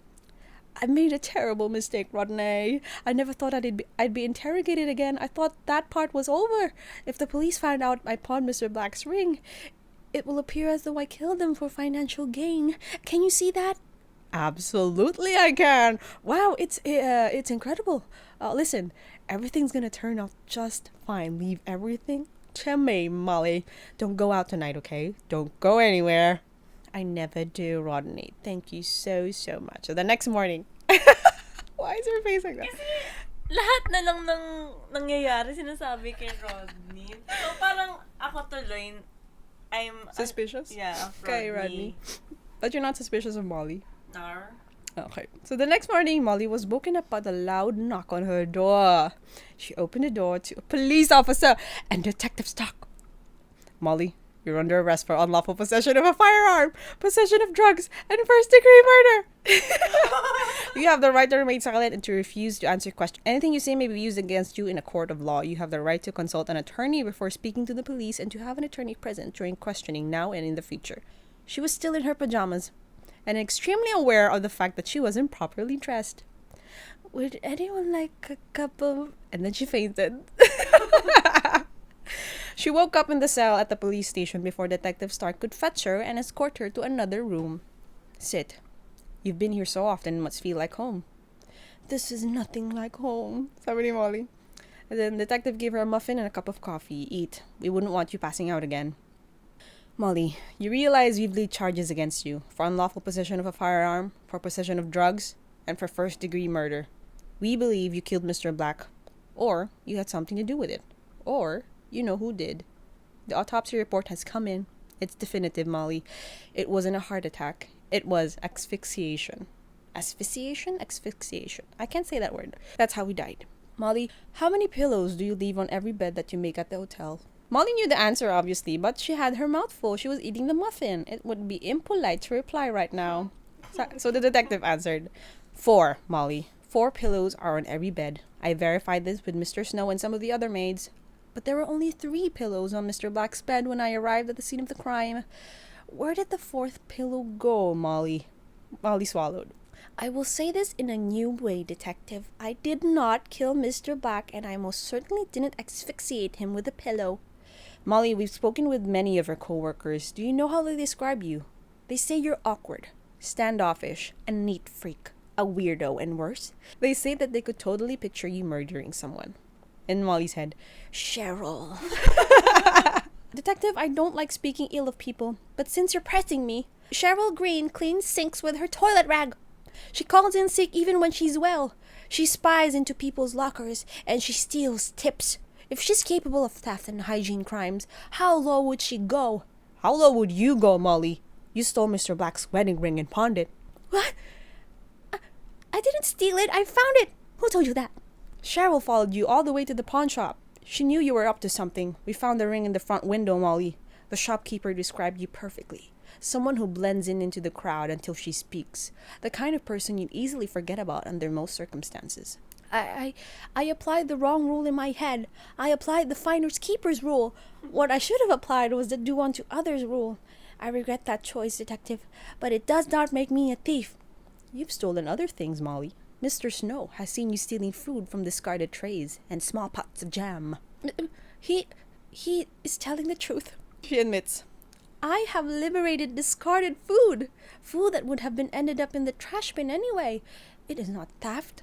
I made a terrible mistake, Rodney. I never thought I'd be interrogated again. I thought that part was over. If the police find out I pawned Mr. Black's ring, it will appear as though I killed him for financial gain. Can you see that? Absolutely, I can. Wow, it's incredible. Listen, everything's gonna turn out just fine. Leave everything to me, Molly. Don't go out tonight, okay? Don't go anywhere. I never do, Rodney. Thank you so much. So the next morning, why is her face like that? Kasi lahat na lang ng nangyayari sinasabi kay Rodney. So parang ako tuloy, I'm... Suspicious? Yeah, of Okay, Rodney. But you're not suspicious of Molly? Nar. Okay. So the next morning, Molly was woken up by the loud knock on her door. She opened the door to a police officer and Detective Stock. Molly, you're under arrest for unlawful possession of a firearm, possession of drugs, and first-degree murder. You have the right to remain silent and to refuse to answer questions. Anything you say may be used against you in a court of law. You have the right to consult an attorney before speaking to the police and to have an attorney present during questioning now and in the future. She was still in her pajamas and extremely aware of the fact that she wasn't properly dressed. Would anyone like a cup of... And then she fainted. She woke up in the cell at the police station before Detective Stark could fetch her and escort her to another room. Sit. You've been here so often, it must feel like home. This is nothing like home, sabi ni Molly. And then Detective gave her a muffin and a cup of coffee. Eat. We wouldn't want you passing out again. Molly, you realize we've laid charges against you for unlawful possession of a firearm, for possession of drugs, and for first-degree murder. We believe you killed Mr. Black, or you had something to do with it, or you know who did. The autopsy report has come in. It's definitive, Molly. It wasn't a heart attack. It was asphyxiation. Asphyxiation? Asphyxiation. I can't say that word. That's how he died. Molly, how many pillows do you leave on every bed that you make at the hotel? Molly knew the answer, obviously, but she had her mouth full. She was eating the muffin. It would be impolite to reply right now. So the detective answered, 4, Molly. 4 pillows are on every bed. I verified this with Mr. Snow and some of the other maids. But there were only 3 pillows on Mr. Black's bed when I arrived at the scene of the crime. Where did the 4th pillow go, Molly? Molly swallowed. I will say this in a new way, Detective. I did not kill Mr. Black, and I most certainly didn't asphyxiate him with a pillow. Molly, we've spoken with many of our co-workers. Do you know how they describe you? They say you're awkward, standoffish, a neat freak, a weirdo, and worse. They say that they could totally picture you murdering someone. In Molly's head, Cheryl. Detective, I don't like speaking ill of people, but since you're pressing me, Cheryl Green cleans sinks with her toilet rag. She calls in sick even when she's well. She spies into people's lockers and she steals tips. If she's capable of theft and hygiene crimes, how low would she go? How low would you go, Molly? You stole Mr. Black's wedding ring and pawned it. What? I didn't steal it. I found it. Who told you that? Cheryl followed you all the way to the pawn shop. She knew you were up to something. We found the ring in the front window, Molly. The shopkeeper described you perfectly. Someone who blends in into the crowd until she speaks. The kind of person you'd easily forget about under most circumstances. I applied the wrong rule in my head. I applied the finders keepers rule. What I should have applied was the do unto others rule. I regret that choice, Detective, but it does not make me a thief. You've stolen other things, Molly. Mr. Snow has seen you stealing food from discarded trays and small pots of jam. He is telling the truth, she admits. I have liberated discarded food. Food that would have been ended up in the trash bin anyway. It is not theft.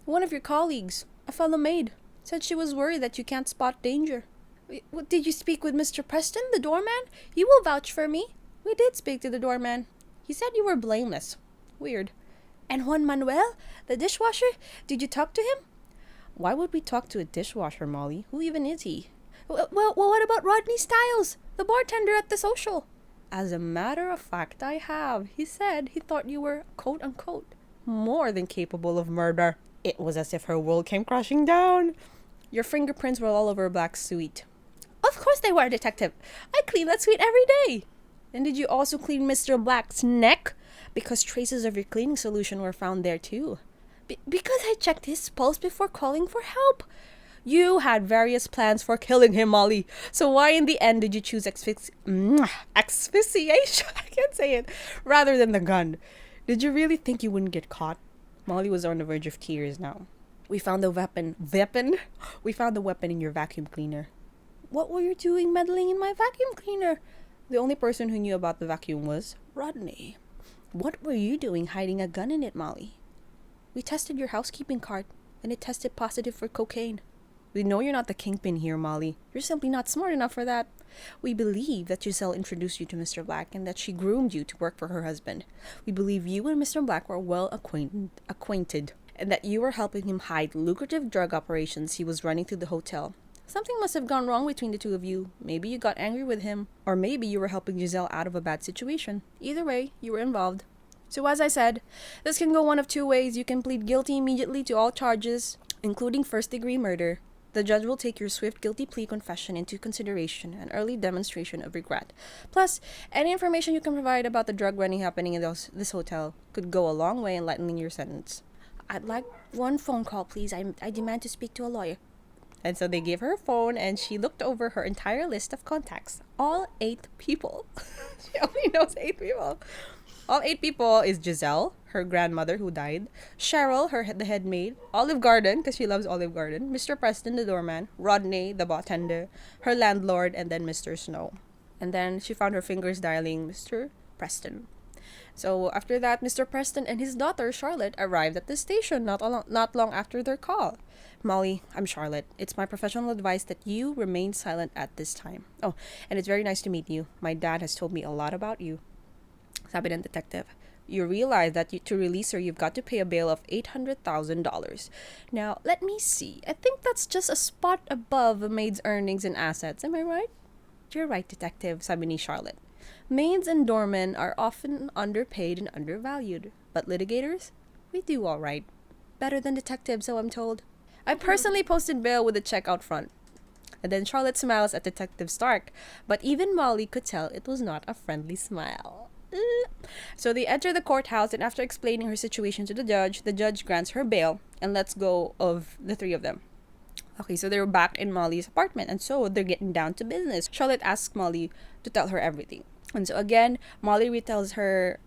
One of your colleagues, a fellow maid, said she was worried that you can't spot danger. Did you speak with Mr. Preston, the doorman? You will vouch for me. We did speak to the doorman. He said you were blameless. Weird. And Juan Manuel, the dishwasher, did you talk to him? Why would we talk to a dishwasher, Molly? Who even is he? Well, what about Rodney Styles, the bartender at the social? As a matter of fact, I have. He said he thought you were, quote-unquote, more than capable of murder. It was as if her world came crashing down. Your fingerprints were all over Black's suite. Of course they were, Detective. I clean that suite every day. And did you also clean Mr. Black's neck? Because traces of your cleaning solution were found there too. Because I checked his pulse before calling for help. You had various plans for killing him, Molly. So why in the end did you choose asphyxiation? I can't say it. Rather than the gun. Did you really think you wouldn't get caught? Molly was on the verge of tears now. We found the weapon. We found the weapon in your vacuum cleaner. What were you doing meddling in my vacuum cleaner? The only person who knew about the vacuum was Rodney. What were you doing hiding a gun in it, Molly? We tested your housekeeping card, and it tested positive for cocaine. We know you're not the kingpin here, Molly. You're simply not smart enough for that. We believe that Giselle introduced you to Mr. Black and that she groomed you to work for her husband. We believe you and Mr. Black were well acquainted and that you were helping him hide lucrative drug operations he was running through the hotel. Something must have gone wrong between the two of you. Maybe you got angry with him, or maybe you were helping Giselle out of a bad situation. Either way, you were involved. So as I said, this can go one of two ways. You can plead guilty immediately to all charges, including first-degree murder. The judge will take your swift guilty plea confession into consideration, an early demonstration of regret. Plus, any information you can provide about the drug running happening in this hotel could go a long way in lightening your sentence. I'd like one phone call, please. I demand to speak to a lawyer. And so they gave her a phone, and she looked over her entire list of contacts. All 8 people. She only knows 8 people. All 8 people is Giselle, her grandmother who died, Cheryl, the head maid, Olive Garden, because she loves Olive Garden, Mr. Preston, the doorman, Rodney, the bartender, her landlord, and then Mr. Snow. And then she found her fingers dialing Mr. Preston. So after that, Mr. Preston and his daughter, Charlotte, arrived at the station not long after their call. Molly, I'm Charlotte. It's my professional advice that you remain silent at this time. Oh, and it's very nice to meet you. My dad has told me a lot about you. Sabi ng detective. You realize that to release her, you've got to pay a bail of $800,000. Now, let me see. I think that's just a spot above a maid's earnings and assets. Am I right? You're right, detective, sabi ni Charlotte. Maids and doormen are often underpaid and undervalued. But litigators? We do all right. Better than detectives, so I'm told. I personally posted bail with a check out front. And then Charlotte smiles at Detective Stark. But even Molly could tell it was not a friendly smile. So they enter the courthouse, and after explaining her situation to the judge grants her bail and lets go of the 3 of them. Okay, so they're back in Molly's apartment, and so they're getting down to business. Charlotte asks Molly to tell her everything. And so again, Molly retells her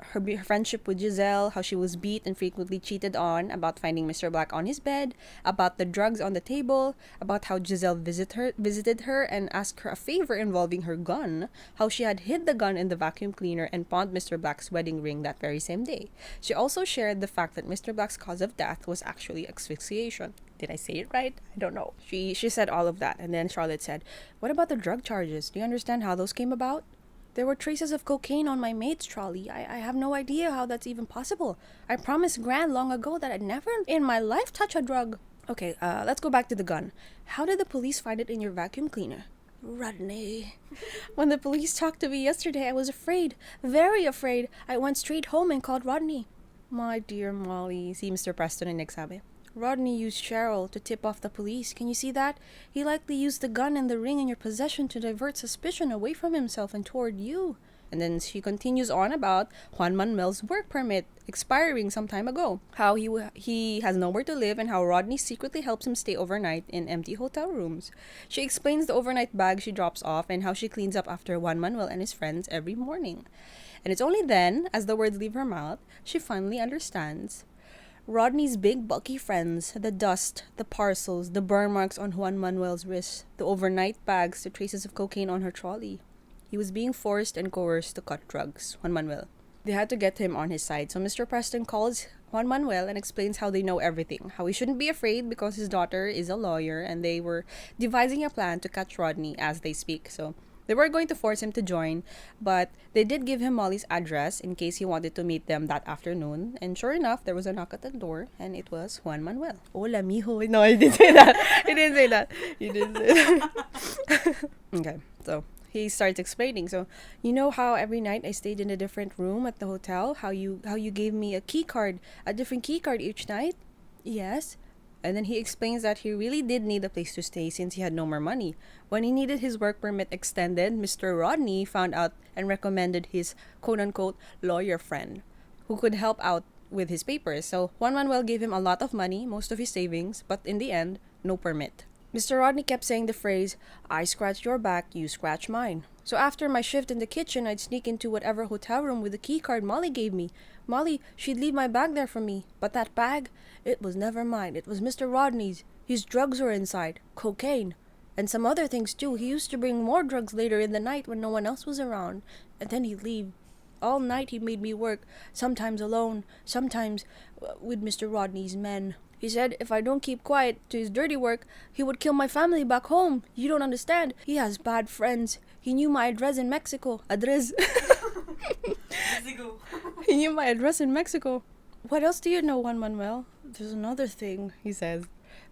friendship with Giselle, how she was beat and frequently cheated on, about finding Mr. Black on his bed, about the drugs on the table, about how Giselle visited her and asked her a favor involving her gun, how she had hid the gun in the vacuum cleaner and pawned Mr. Black's wedding ring that very same day. She also shared the fact that Mr. Black's cause of death was actually asphyxiation. Did I say it right? I don't know. She said all of that, and then Charlotte said, "What about the drug charges? Do you understand how those came about?" There were traces of cocaine on my maid's trolley. I have no idea how that's even possible. I promised Gran long ago that I'd never in my life touch a drug. Okay, let's go back to the gun. How did the police find it in your vacuum cleaner? Rodney. When the police talked to me yesterday, I was afraid. Very afraid. I went straight home and called Rodney. My dear Molly, si Mr. Preston and nagsabi. Rodney used Cheryl to tip off the police. Can you see that? He likely used the gun and the ring in your possession to divert suspicion away from himself and toward you. And then she continues on about Juan Manuel's work permit expiring some time ago. How he has nowhere to live and how Rodney secretly helps him stay overnight in empty hotel rooms. She explains the overnight bag she drops off and how she cleans up after Juan Manuel and his friends every morning. And it's only then, as the words leave her mouth, she finally understands. Rodney's big, bulky friends, the dust, the parcels, the burn marks on Juan Manuel's wrists, the overnight bags, the traces of cocaine on her trolley. He was being forced and coerced to cut drugs, Juan Manuel. They had to get him on his side, so Mr. Preston calls Juan Manuel and explains how they know everything, how he shouldn't be afraid because his daughter is a lawyer and they were devising a plan to catch Rodney as they speak. So they were going to force him to join, but they did give him Molly's address in case he wanted to meet them that afternoon. And sure enough, there was a knock at the door, and it was Juan Manuel. Hola, mijo. No, he didn't say that. He didn't say that. He didn't say that. Okay, so he starts explaining. So, you know how every night I stayed in a different room at the hotel? How you gave me a key card, a different key card each night? Yes. And then he explains that he really did need a place to stay since he had no more money. When he needed his work permit extended, Mr. Rodney found out and recommended his quote-unquote lawyer friend who could help out with his papers. So Juan Manuel gave him a lot of money, most of his savings, but in the end, no permit. Mr. Rodney kept saying the phrase, I scratch your back, you scratch mine. So after my shift in the kitchen, I'd sneak into whatever hotel room with the key card Molly gave me. Molly, she'd leave my bag there for me. But that bag, it was never mine. It was Mr. Rodney's. His drugs were inside. Cocaine. And some other things too. He used to bring more drugs later in the night when no one else was around. And then he'd leave. All night he made me work. Sometimes alone. Sometimes with Mr. Rodney's men. He said if I don't keep quiet to his dirty work, he would kill my family back home. You don't understand. He has bad friends. He knew my address in Mexico. Address. Mexico. He knew my address in Mexico. What else do you know, Juan Manuel? There's another thing, he says.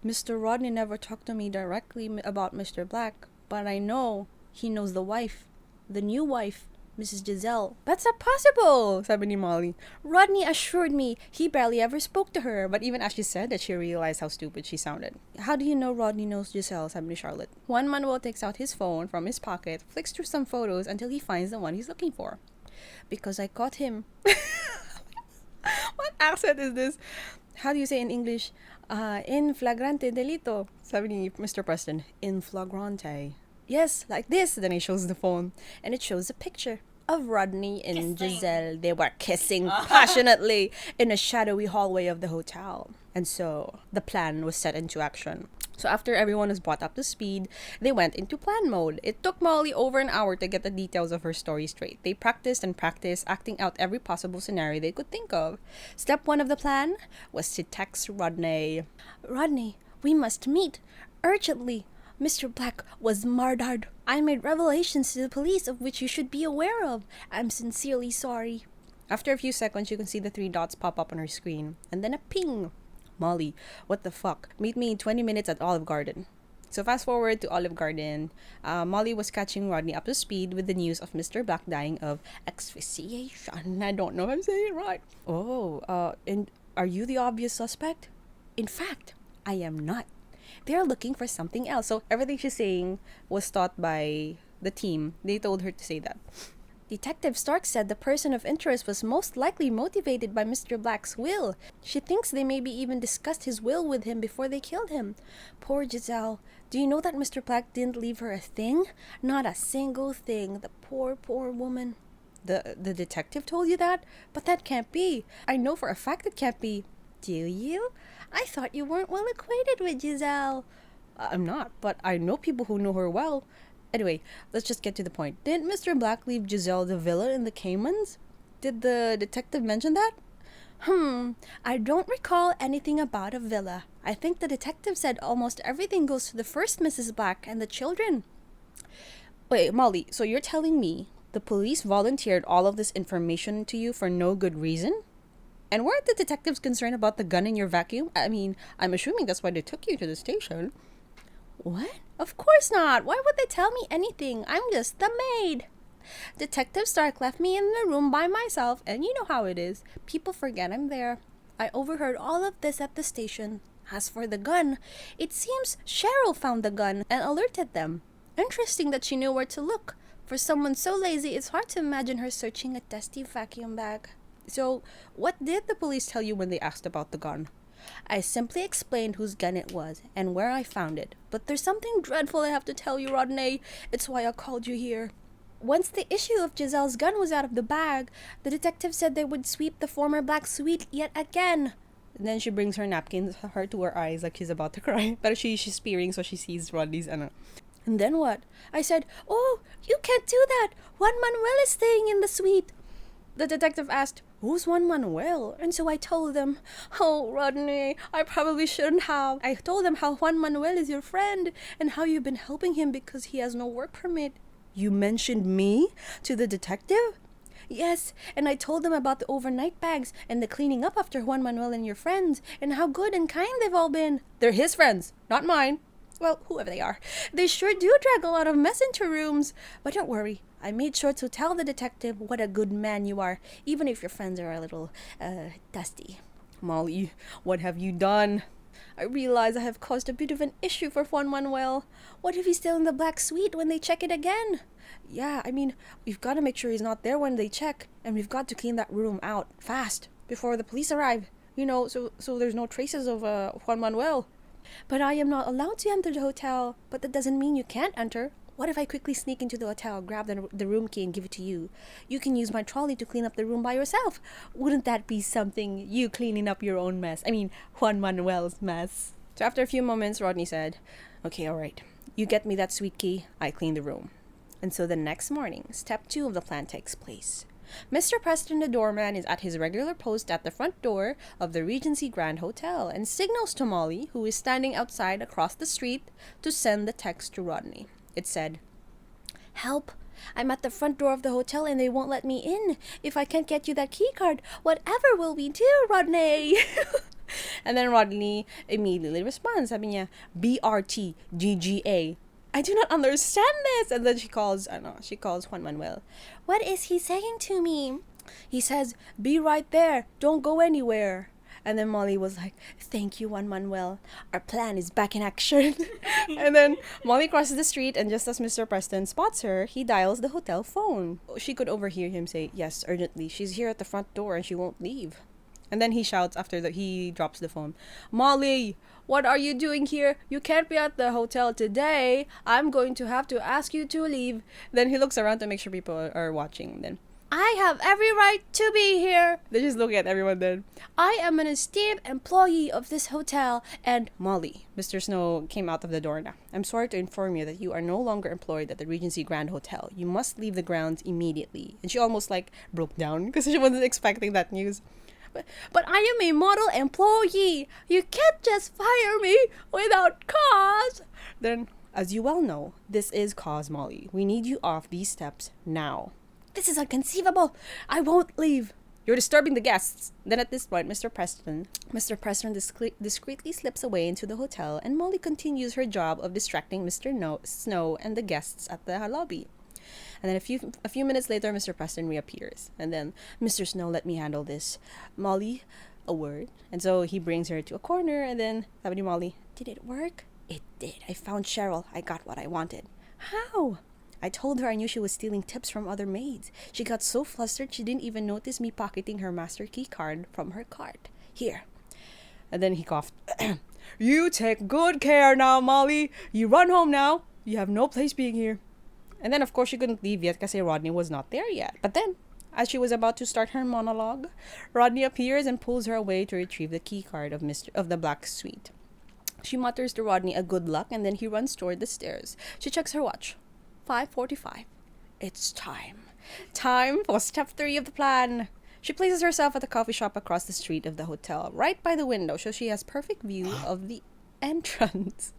Mr. Rodney never talked to me directly about Mr. Black, but I know he knows the wife. The new wife. Mrs. Giselle. That's not possible, sabi ni Molly. Rodney assured me he barely ever spoke to her, but even as she said that, she realized how stupid she sounded. How do you know Rodney knows Giselle, sabi ni Charlotte. Juan Manuel takes out his phone from his pocket, flicks through some photos until he finds the one he's looking for. Because I caught him. What accent is this? How do you say in English? In flagrante delito, sabi ni Mr. Preston. In flagrante. Yes, like this. Then he shows the phone, and it shows a picture of Rodney and Giselle. They were kissing passionately in a shadowy hallway of the hotel. And so the plan was set into action. So after everyone was brought up to speed, they went into plan mode. It took Molly over an hour to get the details of her story straight. They practiced and practiced, acting out every possible scenario they could think of. Step 1 of the plan was to text Rodney. Rodney, we must meet urgently. Mr. Black was murdered. I made revelations to the police of which you should be aware of. I'm sincerely sorry. After a few seconds, you can see the 3 dots pop up on her screen. And then a ping. Molly, what the fuck? Meet me in 20 minutes at Olive Garden. So fast forward to Olive Garden. Molly was catching Rodney up to speed with the news of Mr. Black dying of asphyxiation. I don't know if I'm saying it right. And are you the obvious suspect? In fact, I am not. They're looking for something else. So everything she's saying was taught by the team. They told her to say that. Detective Stark said the person of interest was most likely motivated by Mr. Black's will. She thinks they maybe even discussed his will with him before they killed him. Poor Giselle. Do you know that Mr. Black didn't leave her a thing? Not a single thing. The poor, poor woman. The detective told you that? But that can't be. I know for a fact it can't be. Do you? I thought you weren't well acquainted with Giselle. I'm not, but I know people who know her well. Anyway, let's just get to the point. Didn't Mr. Black leave Giselle the villa in the Caymans? Did the detective mention that? I don't recall anything about a villa. I think the detective said almost everything goes to the first Mrs. Black and the children. Wait, Molly, so you're telling me The police volunteered all of this information to you for no good reason? And weren't the detectives concerned about the gun in your vacuum? I mean, I'm assuming that's why they took you to the station. What? Of course not. Why would they tell me anything? I'm just the maid. Detective Stark left me in the room by myself, and you know how it is. People forget I'm there. I overheard all of this at the station. As for the gun, it seems Cheryl found the gun and alerted them. Interesting that she knew where to look. For someone so lazy, it's hard to imagine her searching a dusty vacuum bag. So, what did the police tell you when they asked about the gun? I simply explained whose gun it was and where I found it. But there's something dreadful I have to tell you, Rodney. It's why I called you here. Once the issue of Giselle's gun was out of the bag, the detective said they would sweep the former black suite yet again. And then she brings her napkin to her eyes like she's about to cry. But she's peering so she sees Rodney's And then what? I said, "Oh, you can't do that. Juan Manuel is staying in the suite." The detective asked, "Who's Juan Manuel?" And so I told them, "Oh, Rodney, I probably shouldn't have. I told them how Juan Manuel is your friend and how you've been helping him because he has no work permit." "You mentioned me to the detective?" "Yes, and I told them about the overnight bags and the cleaning up after Juan Manuel and your friends and how good and kind they've all been." "They're his friends, not mine." "Well, whoever they are, they sure do drag a lot of mess into rooms. But don't worry, I made sure to tell the detective what a good man you are, even if your friends are a little, dusty." "Molly, what have you done?" "I realize I have caused a bit of an issue for Juan Manuel. What if he's still in the black suite when they check it again?" "Yeah, I mean, we've got to make sure he's not there when they check, and we've got to clean that room out fast before the police arrive. You know, so there's no traces of Juan Manuel." "But I am not allowed to enter the hotel." "But that doesn't mean you can't enter. What if I quickly sneak into the hotel, grab the room key, and give it to you? You can use my trolley to clean up the room by yourself. Wouldn't that be something, you cleaning up your own mess? I mean, Juan Manuel's mess." So after a few moments, Rodney said, "Okay, all right. You get me that sweet key, I clean the room." And so the next morning, step 2 of the plan takes place. Mr. Preston, the doorman, is at his regular post at the front door of the Regency Grand Hotel and signals to Molly, who is standing outside across the street, to send the text to Rodney. It said, "Help! I'm at the front door of the hotel and they won't let me in. If I can't get you that key card, whatever will we do, Rodney?" And then Rodney immediately responds, sabi niya, "BRTGGA. I do not understand this." And then she calls Juan Manuel. "What is he saying to me?" "He says, 'Be right there. Don't go anywhere.'" And then Molly was like, "Thank you, Juan Manuel. Our plan is back in action." And then Molly crosses the street, and just as Mr. Preston spots her, he dials the hotel phone. She could overhear him say, "Yes, urgently. She's here at the front door and she won't leave." And then he shouts after he drops the phone, "Molly, what are you doing here? You can't be at the hotel today. I'm going to have to ask you to leave." Then he looks around to make sure people are watching. Then, "I have every right to be here." They just look at everyone then. "I am an esteemed employee of this hotel and—" "Molly," Mr. Snow came out of the door now. "I'm sorry to inform you that you are no longer employed at the Regency Grand Hotel. You must leave the grounds immediately." And she almost broke down because she wasn't expecting that news. But I am a model employee. You can't just fire me without cause." Then, "As you well know, this is cause, Molly. We need you off these steps now." "This is inconceivable. I won't leave." "You're disturbing the guests." Then at this point, Mr. Preston discreetly slips away into the hotel, and Molly continues her job of distracting Mr. Snow and the guests at the lobby. And then a few minutes later, Mr. Preston reappears. And then, "Mr. Snow, let me handle this. Molly, a word." And so he brings her to a corner, and then sabi ni Molly, "Did it work?" "It did. I found Cheryl. I got what I wanted." "How?" "I told her I knew she was stealing tips from other maids. She got so flustered she didn't even notice me pocketing her master key card from her cart. Here." And then he coughed. "You take good care now, Molly. You run home now. You have no place being here." And then, of course, she couldn't leave yet because Rodney was not there yet. But then, as she was about to start her monologue, Rodney appears and pulls her away to retrieve the key card of the black suite. She mutters to Rodney a good luck, and then he runs toward the stairs. She checks her watch. 5:45. It's time. Time for step 3 of the plan. She places herself at the coffee shop across the street of the hotel, right by the window, so she has perfect view of the entrance.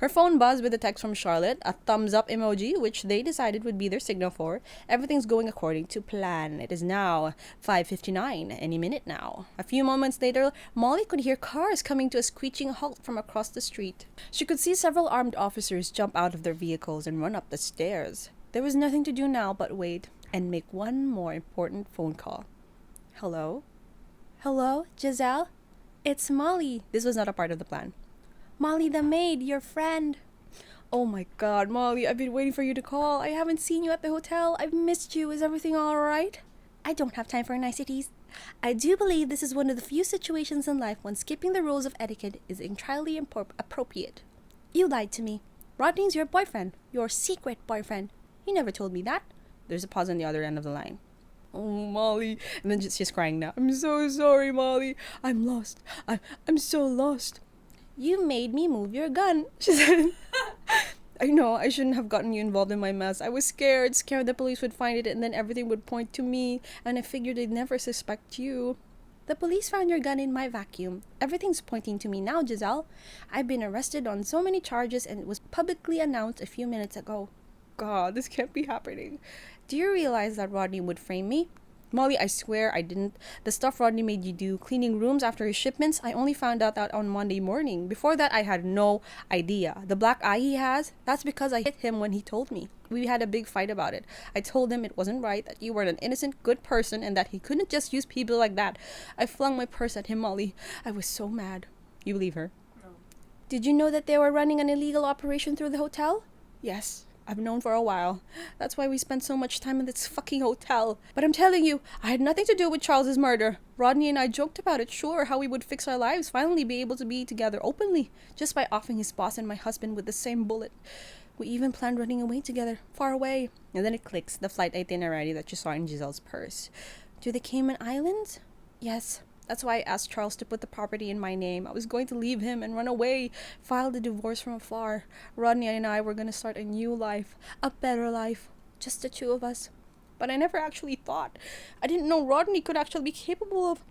Her phone buzzed with a text from Charlotte, a thumbs up emoji, which they decided would be their signal for everything's going according to plan. It is now 5:59, any minute now. A few moments later, Molly could hear cars coming to a screeching halt from across the street. She could see several armed officers jump out of their vehicles and run up the stairs. There was nothing to do now but wait and make one more important phone call. Hello? Hello, Giselle? It's Molly. This was not a part of the plan. Molly the maid, your friend. Oh my god, Molly, I've been waiting for you to call. I haven't seen you at the hotel. I've missed you. Is everything alright? I don't have time for niceties. I do believe this is one of the few situations in life when skipping the rules of etiquette is entirely appropriate. You lied to me. Rodney's your boyfriend. Your secret boyfriend. You never told me that. There's a pause on the other end of the line. Oh, Molly. And then she's crying now. I'm so sorry, Molly. I'm lost. I'm so lost. You made me move your gun, she said. I know, I shouldn't have gotten you involved in my mess. I was scared the police would find it and then everything would point to me, and I figured they'd never suspect you. The police found your gun in my vacuum. Everything's pointing to me now, Giselle. I've been arrested on so many charges and it was publicly announced a few minutes ago. God, this can't be happening. Do you realize that Rodney would frame me? Molly, I swear I didn't. The stuff Rodney made you do, cleaning rooms after his shipments, I only found out that on Monday morning. Before that, I had no idea. The black eye he has, that's because I hit him when he told me. We had a big fight about it. I told him it wasn't right, that you were an innocent, good person, and that he couldn't just use people like that. I flung my purse at him, Molly. I was so mad. You believe her? No. Did you know that they were running an illegal operation through the hotel? Yes. I've known for a while. That's why we spent so much time in this fucking hotel. But I'm telling you, I had nothing to do with Charles's murder. Rodney and I joked about it, sure, how we would fix our lives, finally be able to be together openly, just by offing his boss and my husband with the same bullet. We even planned running away together, far away. And then it clicks, the flight itinerary that you saw in Giselle's purse. To the Cayman Islands? Yes. That's why I asked Charles to put the property in my name. I was going to leave him and run away, file the divorce from afar. Rodney and I were going to start a new life, a better life, just the two of us. But I never actually thought. I didn't know Rodney could actually be capable of...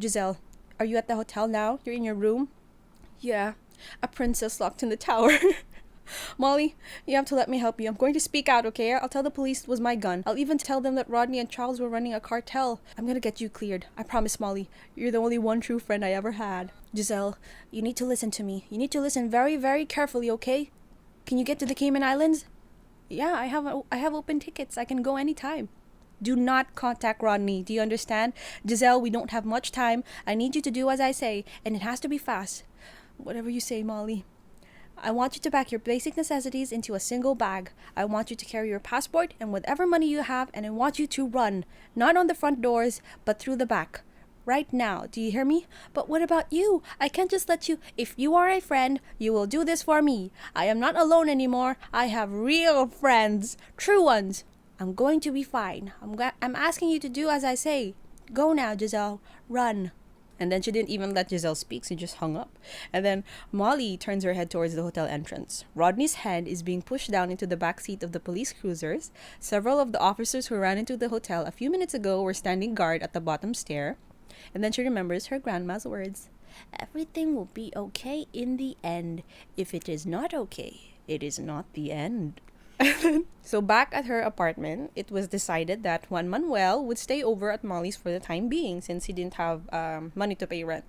Giselle, are you at the hotel now? You're in your room? Yeah, a princess locked in the tower. Molly, you have to let me help you. I'm going to speak out, okay? I'll tell the police it was my gun. I'll even tell them that Rodney and Charles were running a cartel. I'm gonna get you cleared. I promise, Molly. You're the only one true friend I ever had. Giselle, you need to listen to me. You need to listen very, very carefully, okay? Can you get to the Cayman Islands? Yeah, I have open tickets. I can go anytime. Do not contact Rodney. Do you understand? Giselle, we don't have much time. I need you to do as I say, and it has to be fast. Whatever you say, Molly. I want you to pack your basic necessities into a single bag. I want you to carry your passport and whatever money you have, and I want you to run. Not on the front doors, but through the back. Right now, do you hear me? But what about you? I can't just let you... If you are a friend, you will do this for me. I am not alone anymore. I have real friends. True ones. I'm going to be fine. I'm asking you to do as I say. Go now, Giselle. Run. And then she didn't even let Giselle speak. She just hung up. And then Molly turns her head towards the hotel entrance. Rodney's head is being pushed down into the back seat of the police cruisers. Several of the officers who ran into the hotel a few minutes ago were standing guard at the bottom stair. And then she remembers her grandma's words. Everything will be okay in the end. If it is not okay, it is not the end. So back at her apartment, it was decided that Juan Manuel would stay over at Molly's for the time being since he didn't have money to pay rent.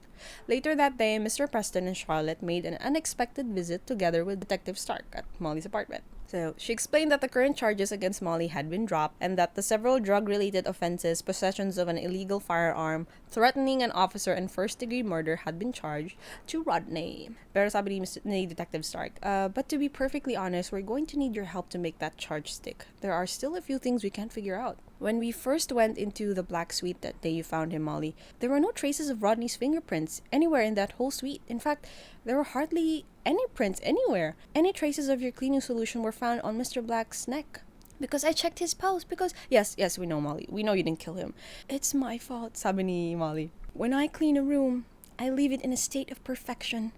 Later that day, Mr. Preston and Charlotte made an unexpected visit together with Detective Stark at Molly's apartment. So she explained that the current charges against Molly had been dropped and that the several drug-related offenses, possessions of an illegal firearm, threatening an officer, and first-degree murder had been charged to Rodney. Pero sabi ni Detective Stark, but to be perfectly honest, we're going to need your help to make that charge stick. There are still a few things we can't figure out. When we first went into the black suite that day you found him, Molly, there were no traces of Rodney's fingerprints anywhere in that whole suite. In fact, there were hardly any prints anywhere. Any traces of your cleaning solution were found on Mr. Black's neck. Because I checked his pulse, because... Yes, we know, Molly. We know you didn't kill him. It's my fault, sabi ni Molly. When I clean a room, I leave it in a state of perfection.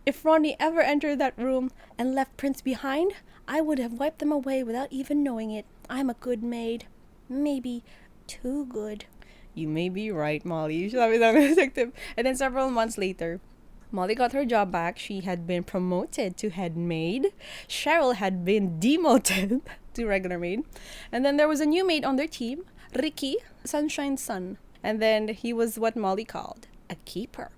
If Rodney ever entered that room and left prints behind, I would have wiped them away without even knowing it. I'm a good maid. Maybe too good. You may be right, Molly. Sabi ng detective. And then several months later, Molly got her job back. She had been promoted to head maid. Cheryl had been demoted to regular maid. And then there was a new maid on their team, Ricky, Sunshine's son. And then he was what Molly called a keeper.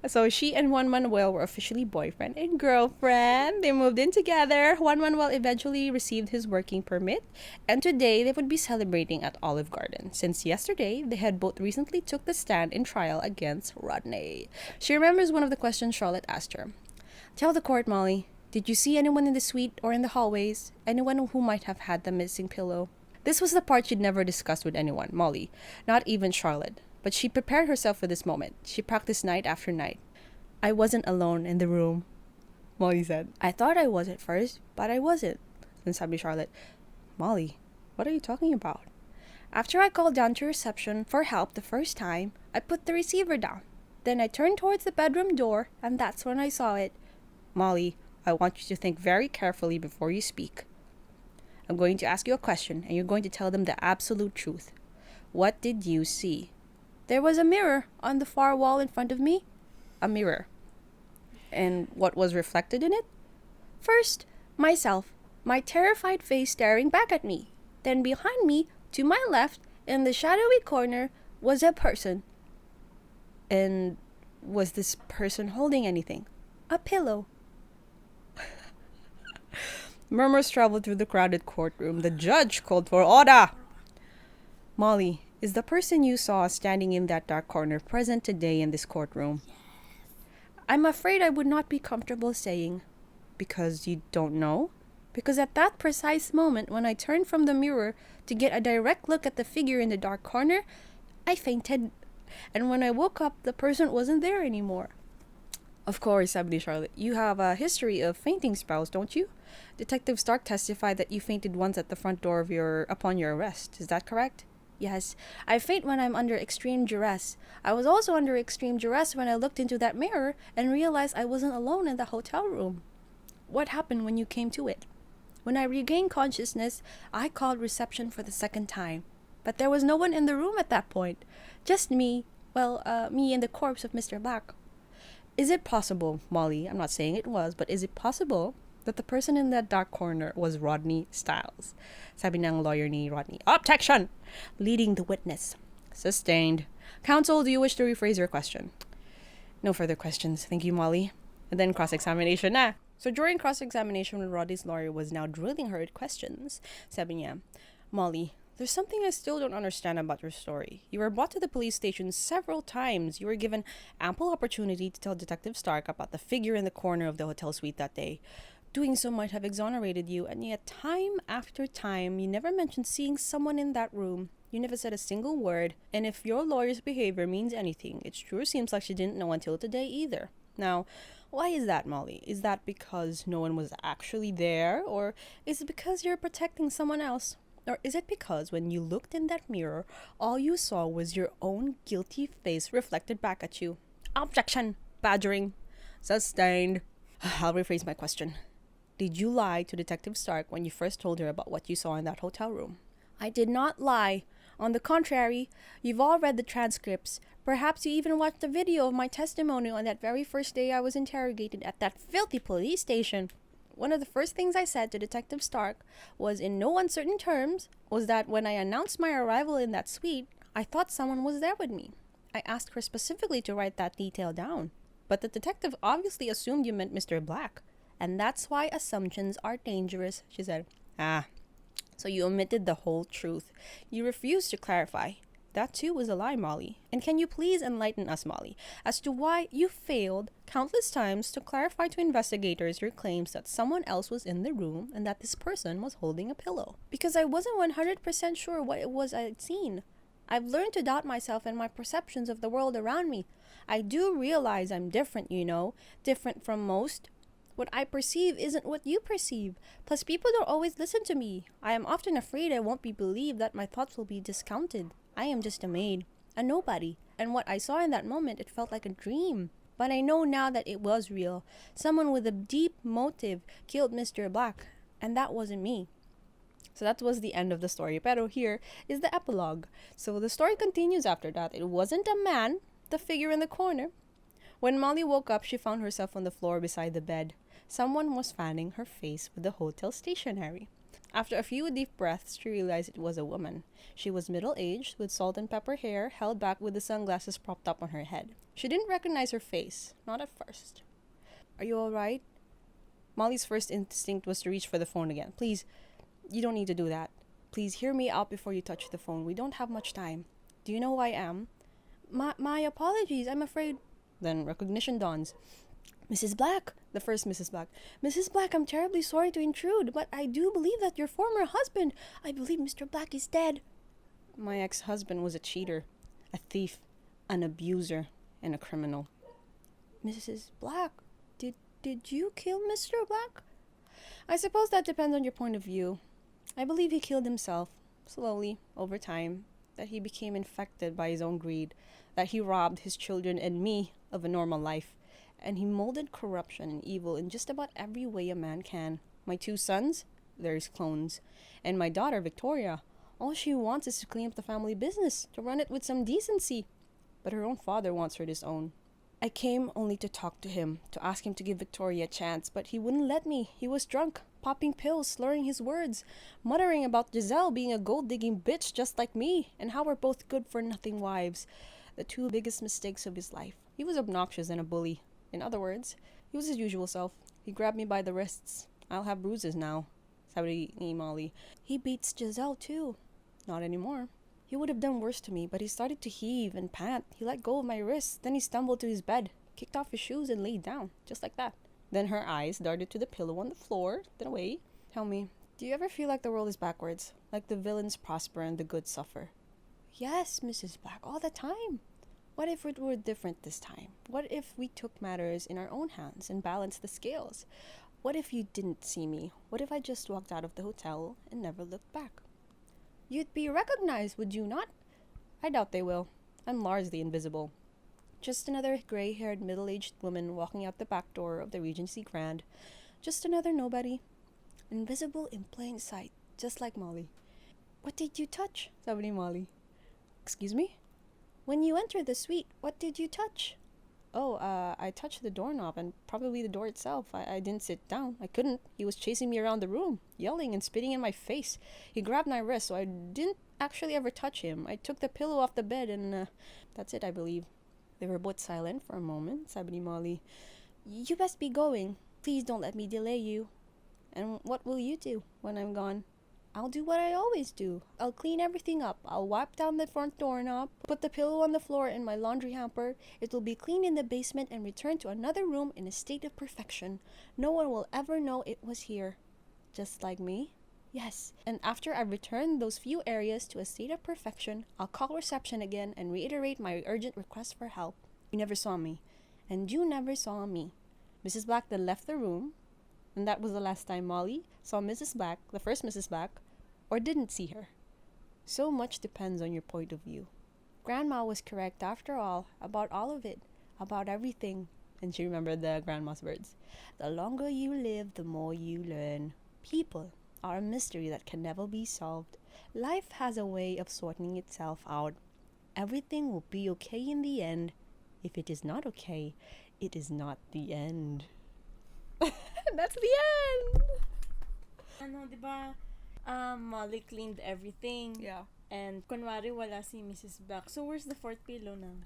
So she and Juan Manuel were officially boyfriend and girlfriend. They moved in together. Juan Manuel eventually received his working permit, and today they would be celebrating at Olive Garden, since yesterday they had both recently took the stand in trial against Rodney. She remembers one of the questions Charlotte asked her. Tell the court, Molly, did you see anyone in the suite or in the hallways? Anyone who might have had the missing pillow? This was the part she'd never discussed with anyone, Molly, not even Charlotte. But she prepared herself for this moment. She practiced night after night. I wasn't alone in the room, Molly said. I thought I was at first, but I wasn't. Then sabi Charlotte, Molly, what are you talking about? After I called down to reception for help the first time, I put the receiver down. Then I turned towards the bedroom door, and that's when I saw it. Molly, I want you to think very carefully before you speak. I'm going to ask you a question, and you're going to tell them the absolute truth. What did you see? There was a mirror on the far wall in front of me. A mirror. And what was reflected in it? First, myself, my terrified face staring back at me. Then behind me, to my left, in the shadowy corner, was a person. And was this person holding anything? A pillow. Murmurs traveled through the crowded courtroom. The judge called for order. Molly, is the person you saw standing in that dark corner present today in this courtroom? Yes. I'm afraid I would not be comfortable saying. Because you don't know? Because at that precise moment when I turned from the mirror to get a direct look at the figure in the dark corner, I fainted. And when I woke up, the person wasn't there anymore. Of course, sabi Charlotte, you have a history of fainting spells, don't you? Detective Stark testified that you fainted once at the front door upon your arrest. Is that correct? Yes, I faint when I'm under extreme duress. I was also under extreme duress when I looked into that mirror and realized I wasn't alone in the hotel room. What happened when you came to it? When I regained consciousness, I called reception for the second time. But there was no one in the room at that point. Just me and the corpse of Mr. Black. Is it possible, Molly, I'm not saying it was, but is it possible that the person in that dark corner was Rodney Styles? Sabi ng lawyer ni Rodney. Objection! Leading the witness. Sustained. Counsel, do you wish to rephrase your question? No further questions. Thank you, Molly. And then cross-examination na. So during cross-examination, when Rodney's lawyer was now drilling her with questions, sabi niya, Molly, there's something I still don't understand about your story. You were brought to the police station several times. You were given ample opportunity to tell Detective Stark about the figure in the corner of the hotel suite that day. Doing so might have exonerated you, and yet time after time, you never mentioned seeing someone in that room. You never said a single word, and if your lawyer's behavior means anything, it sure seems like she didn't know until today either. Now, why is that, Molly? Is that because no one was actually there, or is it because you're protecting someone else? Or is it because when you looked in that mirror, all you saw was your own guilty face reflected back at you? Objection! Badgering. Sustained. I'll rephrase my question. Did you lie to Detective Stark when you first told her about what you saw in that hotel room? I did not lie. On the contrary, you've all read the transcripts. Perhaps you even watched the video of my testimony on that very first day I was interrogated at that filthy police station. One of the first things I said to Detective Stark was, in no uncertain terms, was that when I announced my arrival in that suite, I thought someone was there with me. I asked her specifically to write that detail down. But the detective obviously assumed you meant Mr. Black. And that's why assumptions are dangerous, she said. So you omitted the whole truth. You refused to clarify. That too was a lie, Molly. And can you please enlighten us, Molly, as to why you failed countless times to clarify to investigators your claims that someone else was in the room and that this person was holding a pillow? Because I wasn't 100% sure what it was I'd seen. I've learned to doubt myself and my perceptions of the world around me. I do realize I'm different, different from most. What I perceive isn't what you perceive. Plus, people don't always listen to me. I am often afraid I won't be believed, that my thoughts will be discounted. I am just a maid, a nobody. And what I saw in that moment, it felt like a dream. But I know now that it was real. Someone with a deep motive killed Mr. Black. And that wasn't me. So that was the end of the story. Pero here is the epilogue. So the story continues after that. It wasn't a man, the figure in the corner. When Molly woke up, she found herself on the floor beside the bed. Someone was fanning her face with the hotel stationery. After a few deep breaths, she realized it was a woman. She was middle-aged, with salt and pepper hair held back with the sunglasses propped up on her head. She didn't recognize her face, not at first. "Are you all right?" Molly's first instinct was to reach for the phone again. "Please, you don't need to do that. Please hear me out before you touch the phone. We don't have much time. Do you know who I am?" My apologies, I'm afraid." Then recognition dawns. "Mrs. Black," the first Mrs. Black. "Mrs. Black, I'm terribly sorry to intrude, but I do believe that your former husband, I believe Mr. Black is dead." My ex-husband was a cheater, a thief, an abuser, and a criminal. "Mrs. Black, did you kill Mr. Black?" "I suppose that depends on your point of view. I believe he killed himself, slowly, over time, that he became infected by his own greed, that he robbed his children and me of a normal life, and he molded corruption and evil in just about every way a man can. My 2 sons, they're his clones, and my daughter, Victoria, all she wants is to clean up the family business, to run it with some decency, but her own father wants her to disown. I came only to talk to him, to ask him to give Victoria a chance, but he wouldn't let me. He was drunk, popping pills, slurring his words, muttering about Giselle being a gold-digging bitch just like me, and how we're both good-for-nothing wives, the 2 biggest mistakes of his life. He was obnoxious and a bully. In other words, he was his usual self. He grabbed me by the wrists. I'll have bruises now, sabi ni Molly. He beats Giselle too. Not anymore. He would have done worse to me, but he started to heave and pant. He let go of my wrists. Then he stumbled to his bed, kicked off his shoes, and laid down, just like that. Then her eyes darted to the pillow on the floor, then away. Tell me, do you ever feel like the world is backwards? Like the villains prosper and the good suffer? Yes, Mrs. Black, all the time. What if it were different this time? What if we took matters in our own hands and balanced the scales? What if you didn't see me? What if I just walked out of the hotel and never looked back? You'd be recognized, would you not? I doubt they will. I'm largely invisible. Just another gray-haired, middle-aged woman walking out the back door of the Regency Grand. Just another nobody. Invisible in plain sight, just like Molly. What did you touch? Sabi ni Molly. Excuse me? When you entered the suite, what did you touch? Oh, I touched the doorknob and probably the door itself. I didn't sit down. I couldn't. He was chasing me around the room, yelling and spitting in my face. He grabbed my wrist, so I didn't actually ever touch him. I took the pillow off the bed and that's it, I believe. They were both silent for a moment, sabi ni Molly. You best be going. Please don't let me delay you. And what will you do when I'm gone? I'll do what I always do. I'll clean everything up. I'll wipe down the front doorknob, put the pillow on the floor in my laundry hamper. It will be cleaned in the basement and returned to another room in a state of perfection. No one will ever know it was here. Just like me? Yes. And after I've returned those few areas to a state of perfection, I'll call reception again and reiterate my urgent request for help. You never saw me. And you never saw me. Mrs. Black then left the room. And that was the last time Molly saw Mrs. Black, the first Mrs. Black, or didn't see her. So much depends on your point of view. Grandma was correct after all, about all of it, about everything. And she remembered the grandma's words. The longer you live, the more you learn. People are a mystery that can never be solved. Life has a way of sorting itself out. Everything will be okay in the end. If it is not okay, it is not the end. That's the end! Ano, di ba? Molly cleaned everything. Yeah. And kunwari wala si Mrs. Black. So where's the 4th pillow now?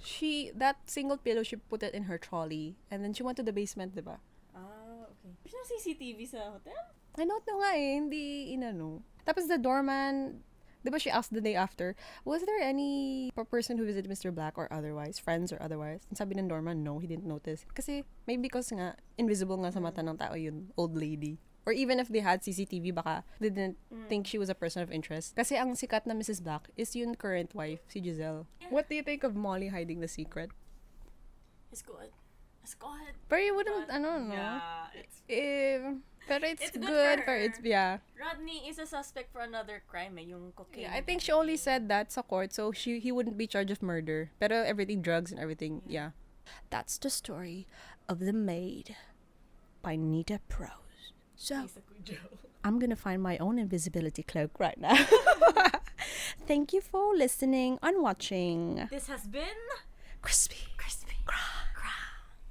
That single pillow, she put it in her trolley. And then she went to the basement, diba? Ah, okay. There's no CCTV sa hotel? I don't know nga eh. Hindi inano. Tapos the doorman, diba she asked the day after, was there any person who visited Mr. Black or otherwise? Friends or otherwise? And sabi ng doorman, no, he didn't notice. Kasi, maybe because nga, invisible nga sa mata ng tao yun, old lady. Or even if they had CCTV, baka they didn't think she was a person of interest. Kasi ang sikat na Mrs. Black is yung current wife, si Giselle. Yeah. What do you think of Molly hiding the secret? It's good. It's good. But you wouldn't, But, I don't know. Yeah, Pero it's It's good, good for for her. it's, yeah. Rodney is a suspect for another crime yung cocaine. Yeah, I think she only said that sa court, so he wouldn't be charged of murder. Pero everything, drugs and everything, yeah. That's the story of The Maid by Nita Prose. So, I'm gonna find my own invisibility cloak right now. Thank you for listening and watching. This has been Krispy.